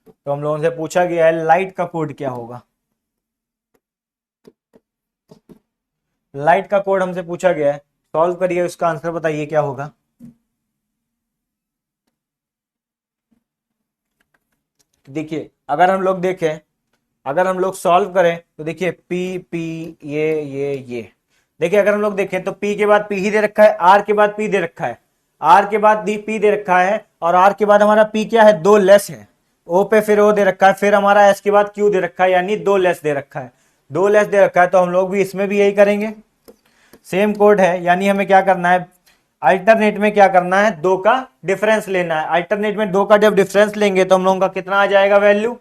तो हम लोगों से पूछा गया है लाइट का कोड क्या होगा। लाइट का कोड हमसे पूछा गया है, सॉल्व करिए, उसका आंसर बताइए क्या होगा। देखिए अगर हम लोग देखें, अगर हम लोग सॉल्व करें तो देखिए पी ये देखिए अगर हम लोग देखें तो P के बाद P ही दे रखा है, R के बाद P दे रखा है, R के बाद P दे रखा है, और R के बाद हमारा P क्या है, 2 लेस है, O पे फिर O दे रखा है, फिर हमारा S के बाद Q दे रखा है, यानी 2 लेस दे रखा है, 2 लेस दे रखा है। तो हम लोग भी इसमें भी यही करेंगे, सेम कोड है, यानी हमें क्या करना है, अल्टरनेट में क्या करना है, 2 का डिफरेंस लेना है। अल्टरनेट में 2 का जब डिफरेंस लेंगे तो हम लोगों का कितना आ जाएगा वैल्यू,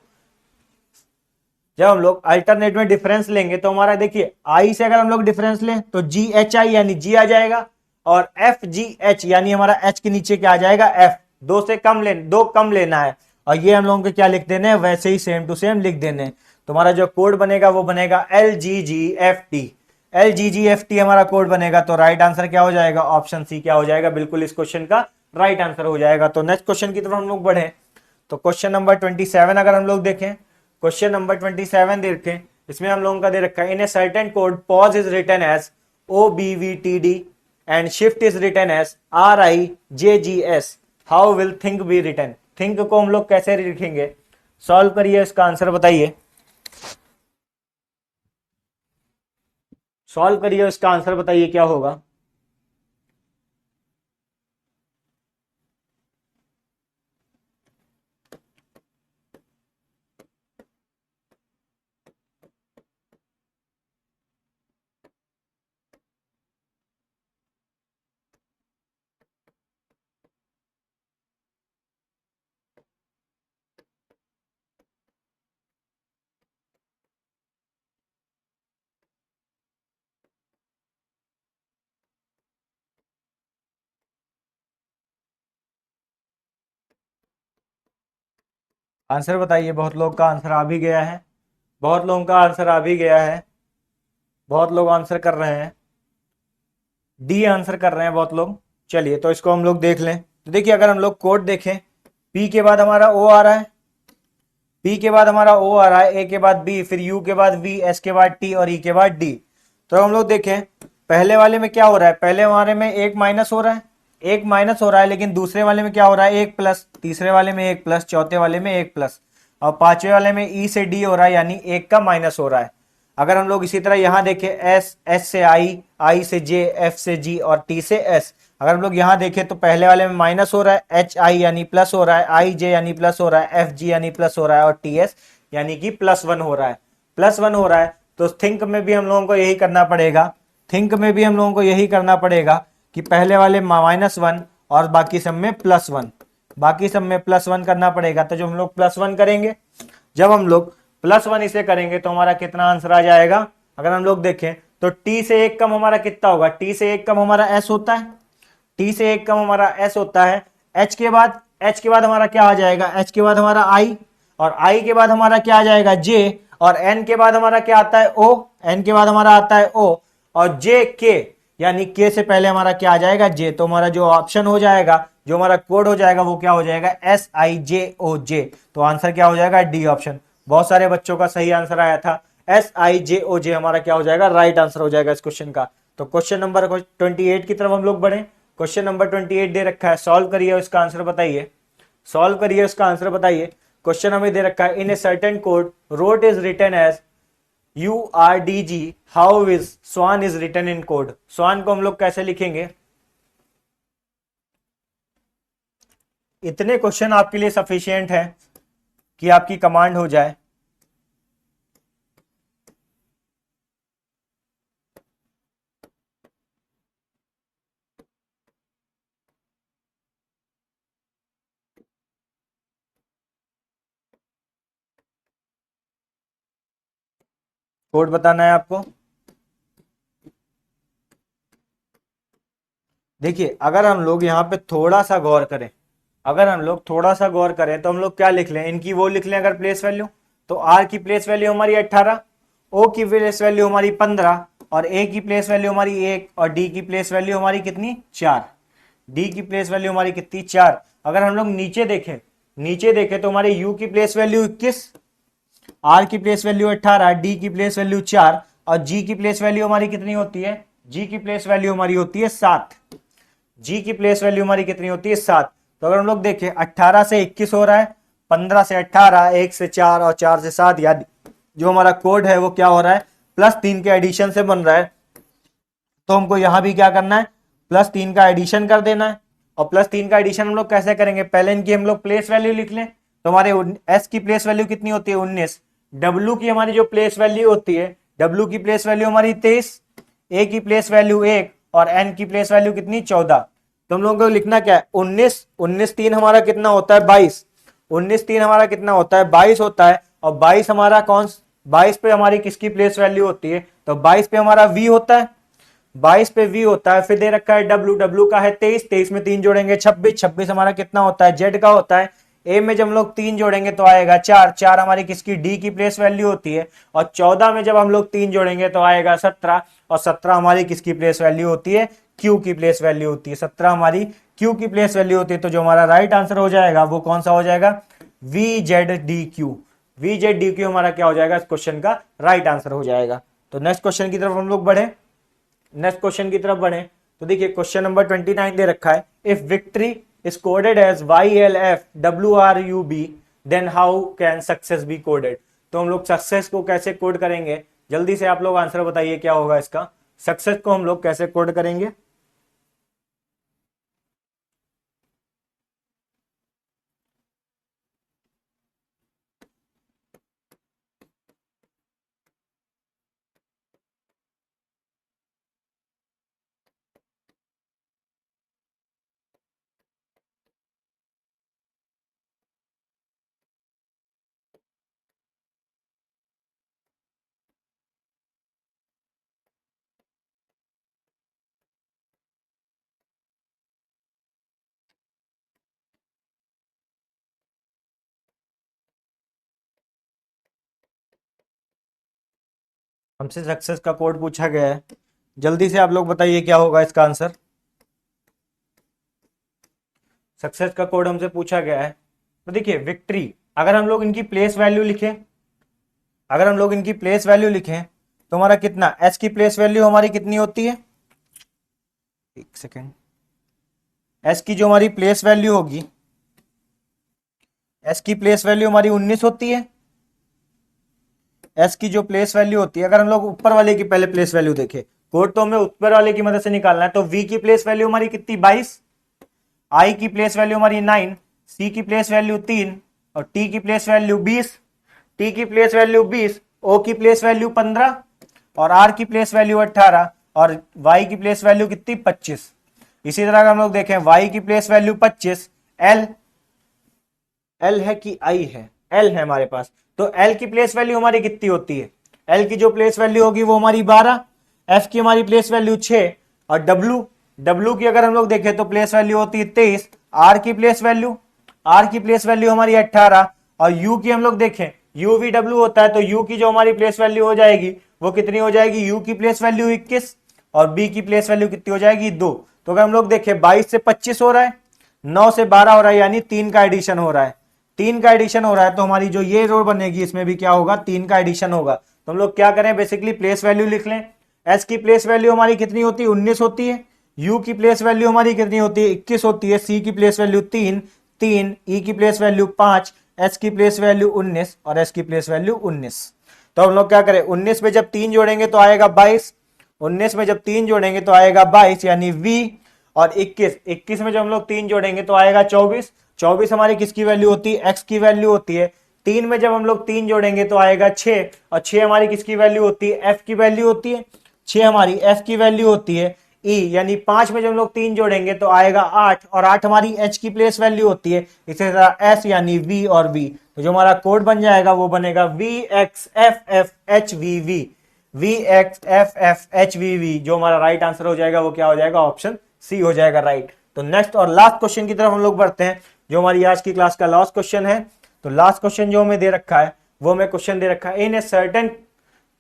जब हम लोग अल्टरनेट में डिफरेंस लेंगे तो हमारा देखिए आई से अगर हम लोग डिफरेंस लें तो GHI यानी G आ जाएगा, और FGH यानी हमारा H के नीचे क्या आ जाएगा, F। 2 से कम लेना, 2 कम लेना है, और ये हम लोगों को क्या लिख देने हैं, वैसे ही सेम टू सेम लिख देने हैं। तो हमारा जो कोड बनेगा वो बनेगा LGGFT। LGGFT हमारा कोड बनेगा। तो राइट आंसर क्या हो जाएगा, ऑप्शन सी क्या हो जाएगा, बिल्कुल इस क्वेश्चन का राइट आंसर हो जाएगा। तो नेक्स्ट क्वेश्चन की तरफ हम लोग बढ़े तो क्वेश्चन नंबर 27 अगर हम लोग देखें, क्वेश्चन नंबर 27 देखें, इसमें हम लोगों का दे रखा है, in a certain code pause is written as OBVTD and shift is written as RIJGS, how will think be written. Think को हम लोग कैसे लिखेंगे, सॉल्व करिए, इसका आंसर बताइए। सॉल्व करिए, इसका आंसर बताइए क्या होगा। आंसर बताइए। बहुत लोग का आंसर आ भी गया है, बहुत लोगों का आंसर आ भी गया है, बहुत लोग आंसर कर रहे हैं, डी आंसर कर रहे हैं बहुत लोग। चलिए तो इसको हम लोग देख लें। तो देखिए अगर हम लोग कोड देखें, पी के बाद हमारा ओ आ रहा है, पी के बाद हमारा ओ आ रहा है, ए के बाद बी, फिर यू के बाद वी, एस के बाद टी और ई के बाद डी। तो हम लोग देखें पहले वाले में क्या हो रहा है, पहले हमारे में एक माइनस हो रहा है, एक माइनस हो रहा है, लेकिन दूसरे वाले में क्या हो रहा है, एक प्लस, तीसरे वाले में एक प्लस, चौथे वाले में एक प्लस, और पांचवे वाले में ई से डी हो रहा है, यानी एक का माइनस हो रहा है। अगर हम लोग इसी तरह यहां देखें, एस, एस से आई, आई से जे, एफ से जी और टी से एस, अगर हम लोग यहां देखें तो पहले वाले में माइनस हो रहा है, एच आई यानी प्लस हो रहा है, आई जे यानी प्लस हो रहा है, एफ जी यानी प्लस हो रहा है, और टी एस यानी कि +1 हो रहा है, +1 हो रहा है। तो थिंक में भी हम लोगों को यही करना पड़ेगा, थिंक में भी हम लोगों को यही करना पड़ेगा कि पहले वाले -1 और बाकी सब में +1, बाकी सब में +1 करना पड़ेगा। तो जो हम लोग +1 करेंगे, जब हम लोग +1 इसे करेंगे तो हमारा कितना आंसर आ जाएगा, अगर हम लोग देखें तो टी से एक कम हमारा कितना होगा, टी से एक कम हमारा एस होता है, टी से एक कम हमारा एस होता है। एच के बाद हमारा क्या आ जाएगा, एच के बाद हमारा आई, और आई के बाद हमारा क्या आ जाएगा जे, और एन के बाद हमारा क्या आता है ओ, एन के बाद हमारा आता है ओ, और जे के, यानी के से पहले हमारा क्या आ जाएगा, जे। तो हमारा जो ऑप्शन हो जाएगा, जो हमारा कोड हो जाएगा, वो क्या हो जाएगा, SIJOJ। तो आंसर क्या हो जाएगा, डी ऑप्शन। बहुत सारे बच्चों का सही आंसर आया था, SIJOJ हमारा क्या हो जाएगा, राइट आंसर हो जाएगा इस क्वेश्चन का। तो क्वेश्चन नंबर 28 की तरफ हम लोग बढ़े। क्वेश्चन नंबर 28 दे रखा है, सॉल्व करिए, इसका आंसर बताइए। सॉल्व करिए, उसका आंसर बताइए। क्वेश्चन हमें दे रखा है, in a certain code rote is written as URDG, how is swan is written in code. Swan को हम लोग कैसे लिखेंगे। इतने क्वेश्चन आपके लिए सफिशियंट है कि आपकी कमांड हो जाए। कोड बताना है आपको। देखिए, अगर हम लोग यहाँ पे थोड़ा सा गौर करें, अगर हम लोग थोड़ा सा गौर करें तो हम लोग क्या लिख लें, इनकी वो लिख लें अगर प्लेस वैल्यू, तो आर की प्लेस वैल्यू हमारी 18, ओ की प्लेस वैल्यू हमारी 15, और ए की प्लेस वैल्यू हमारी 1, और डी की प्लेस वैल्यू हमारी कितनी, 4। डी की प्लेस वैल्यू हमारी कितनी, 4। अगर हम लोग नीचे देखें, नीचे देखें तो हमारे यू की प्लेस वैल्यू 21, आर की प्लेस वैल्यू 18, डी की प्लेस वैल्यू 4, और जी की प्लेस वैल्यू हमारी कितनी होती है, जी की प्लेस वैल्यू हमारी होती है 7। जी की प्लेस वैल्यू हमारी कितनी होती है, 7। तो अगर हम लोग देखें 18 से 21 हो रहा है, 15 से 18, 1 से 4 और 4 से 7, यानी जो हमारा कोड है वो क्या हो रहा है, +3 के एडिशन से बन रहा है। तो हमको यहां भी क्या करना है, +3 का एडिशन कर देना है। और +3 का एडिशन हम लोग कैसे करेंगे, पहले इनकी हम लोग प्लेस वैल्यू लिख लें। तो हमारे एस की प्लेस वैल्यू कितनी होती है, 19। डब्ल्यू की हमारी जो प्लेस वैल्यू होती है, डब्ल्यू की प्लेस वैल्यू हमारी 23, ए की प्लेस वैल्यू 1, और एन की प्लेस वैल्यू कितनी, 14। तो हम लोगों को लिखना क्या है, 19, 19 3 हमारा कितना होता है, 22। 19 3 हमारा कितना होता है, 22 होता है। और 22 हमारा कौन, 22 पे हमारी किसकी प्लेस वैल्यू होती है, तो 22 पे हमारा वी होता है, 22 पे वी होता है। फिर दे रखा है डब्ल्यू, डब्ल्यू का है 23, 23 में 3 जोड़ेंगे 26, 26 हमारा कितना होता है, जेड का होता है। ए में जब हम लोग 3 जोड़ेंगे तो आएगा 4, 4 हमारी किसकी, डी की प्लेस वैल्यू होती है। और 14 में जब हम लोग 3 जोड़ेंगे तो आएगा 17, और 17 हमारी किसकी प्लेस वैल्यू होती है, क्यू की प्लेस वैल्यू होती है। 17 हमारी क्यू की प्लेस वैल्यू होती है। तो जो हमारा राइट आंसर हो जाएगा वो कौन सा हो जाएगा, VZDQ। VZDQ हमारा क्या हो जाएगा, इस क्वेश्चन का राइट आंसर हो जाएगा। तो नेक्स्ट क्वेश्चन की तरफ हम लोग बढ़े, नेक्स्ट क्वेश्चन की तरफ बढ़े। तो देखिए क्वेश्चन नंबर 29 दे रखा है, if victory is coded as YLFWRUB then how can success be coded. तो हम लोग सक्सेस को कैसे कोड करेंगे, जल्दी से आप लोग आंसर बताइए क्या होगा इसका, सक्सेस को हम लोग कैसे कोड करेंगे। हमसे सक्सेस का कोड पूछा गया है, जल्दी से आप लोग बताइए क्या होगा इसका आंसर। सक्सेस का कोड हमसे पूछा गया है। तो देखिए विक्ट्री, अगर हम लोग इनकी प्लेस वैल्यू लिखें, अगर हम लोग इनकी प्लेस वैल्यू लिखें तो हमारा कितना, एस की प्लेस वैल्यू हमारी कितनी होती है, एक सेकेंड, एस की जो हमारी प्लेस वैल्यू होगी, एस की प्लेस वैल्यू हमारी 19 होती है। एस की जो प्लेस वैल्यू होती है, अगर हम लोग ऊपर वाले की पहले प्लेस वैल्यू देखें, कोड तो हमें ऊपर वाले की मदद से निकालना है। तो वी की प्लेस वैल्यू हमारी कितनी, 22, आई की प्लेस वैल्यू हमारी 9, सी की प्लेस वैल्यू 3, और टी की प्लेस वैल्यू 20, टी की प्लेस वैल्यू 20, ओ की प्लेस वैल्यू 15, और आर की प्लेस वैल्यू 18, और वाई की प्लेस वैल्यू कितनी, 25। इसी तरह हम लोग देखें, वाई की प्लेस वैल्यू 25, एल, एल है कि आई है, एल है हमारे पास। तो एल की प्लेस वैल्यू हमारी कितनी होती है, एल की जो प्लेस वैल्यू होगी वो हमारी 12, एफ की हमारी प्लेस वैल्यू 6, और डब्ल्यू, डब्ल्यू की अगर हम लोग देखें तो प्लेस वैल्यू होती है 23, आर की प्लेस वैल्यू, आर की प्लेस वैल्यू हमारी 18, और यू की हम लोग देखें, यू वी डब्ल्यू होता है, तो यू की जो हमारी प्लेस वैल्यू हो जाएगी वो कितनी हो जाएगी, यू की प्लेस वैल्यू 21, और बी की प्लेस वैल्यू कितनी हो जाएगी 2। तो अगर हम लोग देखें 22 से 25 हो रहा है, 9 से 12 हो रहा है, यानी 3 का एडिशन हो रहा है। 3 का एडिशन हो रहा है तो हमारी जो ये रो बनेगी इसमें भी क्या होगा, 3 का एडिशन होगा। तो हम लोग क्या करें, बेसिकली प्लेस वैल्यू लिख लें। एस की प्लेस वैल्यू हमारी कितनी होती है, 19 होती है। यू की प्लेस वैल्यू हमारी कितनी होती है, 21 होती है। सी की प्लेस वैल्यू 3, ई की प्लेस वैल्यू 5, एच की प्लेस वैल्यू 19 और एस की प्लेस वैल्यू 19। तो हम लोग क्या करें, 19 में जब 3 जोड़ेंगे तो आएगा 22, 19 में जब 3 जोड़ेंगे तो आएगा 22 यानी v, और 21 में जब हम लोग 3 जोड़ेंगे तो आएगा 24, 24 हमारी किसकी वैल्यू होती है, x की वैल्यू होती है। 3 में जब हम लोग 3 जोड़ेंगे तो आएगा 6, और 6 हमारी किसकी वैल्यू होती है, f की वैल्यू होती है। 6 हमारी f की वैल्यू होती है। e यानी 5 में जब हम लोग 3 जोड़ेंगे तो आएगा 8, और 8 हमारी h की प्लेस वैल्यू होती है। इसी तरह s यानी v और v, तो जो हमारा कोड बन जाएगा वो बनेगा VXFFHVV, VXFFHVV। जो हमारा राइट आंसर हो जाएगा वो क्या हो जाएगा, ऑप्शन सी हो जाएगा राइट। तो नेक्स्ट और लास्ट क्वेश्चन की तरफ हम लोग बढ़ते हैं, जो हमारी आज की क्लास का लास्ट क्वेश्चन है। तो लास्ट क्वेश्चन जो हमें दे रखा है वो हमें क्वेश्चन दे रखा है, in a certain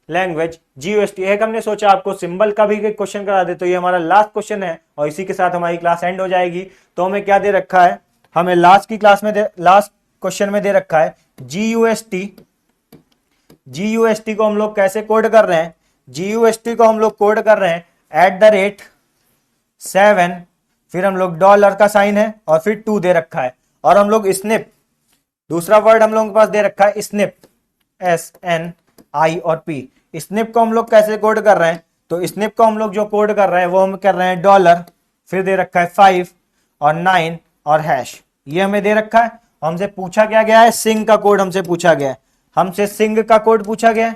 language GUST। एक हमने सोचा आपको सिंबल का भी क्वेश्चन करा दे, तो ये हमारा लास्ट क्वेश्चन है और इसी के साथ हमारी क्लास एंड हो जाएगी। तो हमें क्या दे रखा है, हमें लास्ट की क्लास में लास्ट क्वेश्चन में दे रखा है GUST को हम लोग कैसे कोड कर रहे हैं, GUST को हम लोग कोड कर रहे हैं @7, फिर हम लोग डॉलर का साइन है और फिर 2 दे रखा है, और हम लोग स्निप, दूसरा वर्ड हम लोगों के पास दे रखा है स्निप, SNI और P। स्निप को हम लोग कैसे कोड कर रहे हैं, तो स्निप को हम लोग जो कोड कर रहे हैं वो हम कर रहे हैं डॉलर, फिर दे रखा है 5 और 9 और हैश, ये हमें दे रखा है। हमसे पूछा क्या गया है, सिंग का कोड हमसे पूछा गया है, हमसे सिंग का कोड पूछा गया है,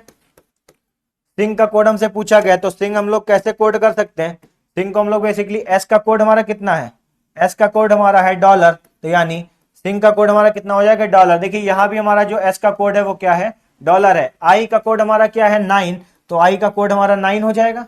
सिंग का कोड हमसे पूछा गया है। तो सिंग हम लोग कैसे कोड कर सकते हैं, सिंग को हम लोग बेसिकली एस का कोड हमारा कितना है, एस का कोड हमारा है डॉलर, तो यानी सिंग का कोड हमारा कितना हो जाएगा, डॉलर। देखिए यहां भी हमारा जो एस का कोड है वो क्या है, डॉलर है। आई का कोड हमारा क्या है, 9, तो आई का कोड हमारा 9 हो जाएगा,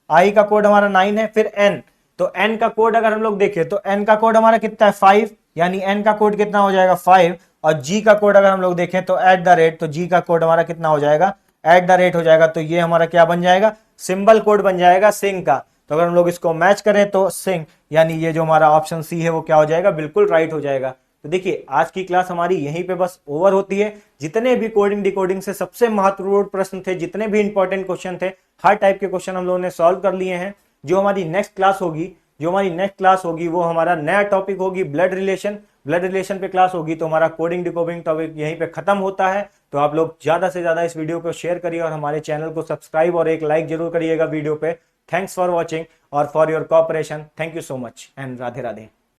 आई का कोड हमारा 9 है। फिर एन, तो एन का कोड अगर हम लोग देखें तो एन का कोड हमारा कितना है, 5, यानी एन का कोड कितना हो जाएगा 5। और जी का कोड अगर हम लोग देखें तो @, तो जी का कोड हमारा कितना हो जाएगा, @ हो जाएगा। तो ये हमारा क्या बन जाएगा, सिंबल कोड बन जाएगा सिंग का। तो अगर हम लोग इसको मैच करें तो सिंग, यानी ये जो हमारा ऑप्शन सी है वो क्या हो जाएगा, बिल्कुल राइट हो जाएगा। तो देखिए आज की क्लास हमारी यहीं पे बस ओवर होती है। जितने भी कोडिंग डिकोडिंग से सबसे महत्वपूर्ण प्रश्न थे, जितने भी इंपॉर्टेंट क्वेश्चन थे, हर टाइप के क्वेश्चन हम लोगों ने सॉल्व कर लिए हैं। जो हमारी नेक्स्ट क्लास होगी वो हमारा नया टॉपिक होगी, ब्लड रिलेशन पे क्लास होगी। तो हमारा कोडिंग डिकोडिंग टॉपिक यहीं पे खत्म होता है। तो आप लोग ज्यादा से ज्यादा इस वीडियो को शेयर करिए और हमारे चैनल को सब्सक्राइब और एक लाइक जरूर करिएगा वीडियो पे। थैंक्स फॉर वॉचिंग और for your cooperation. Thank you so much and Radhe Radhe.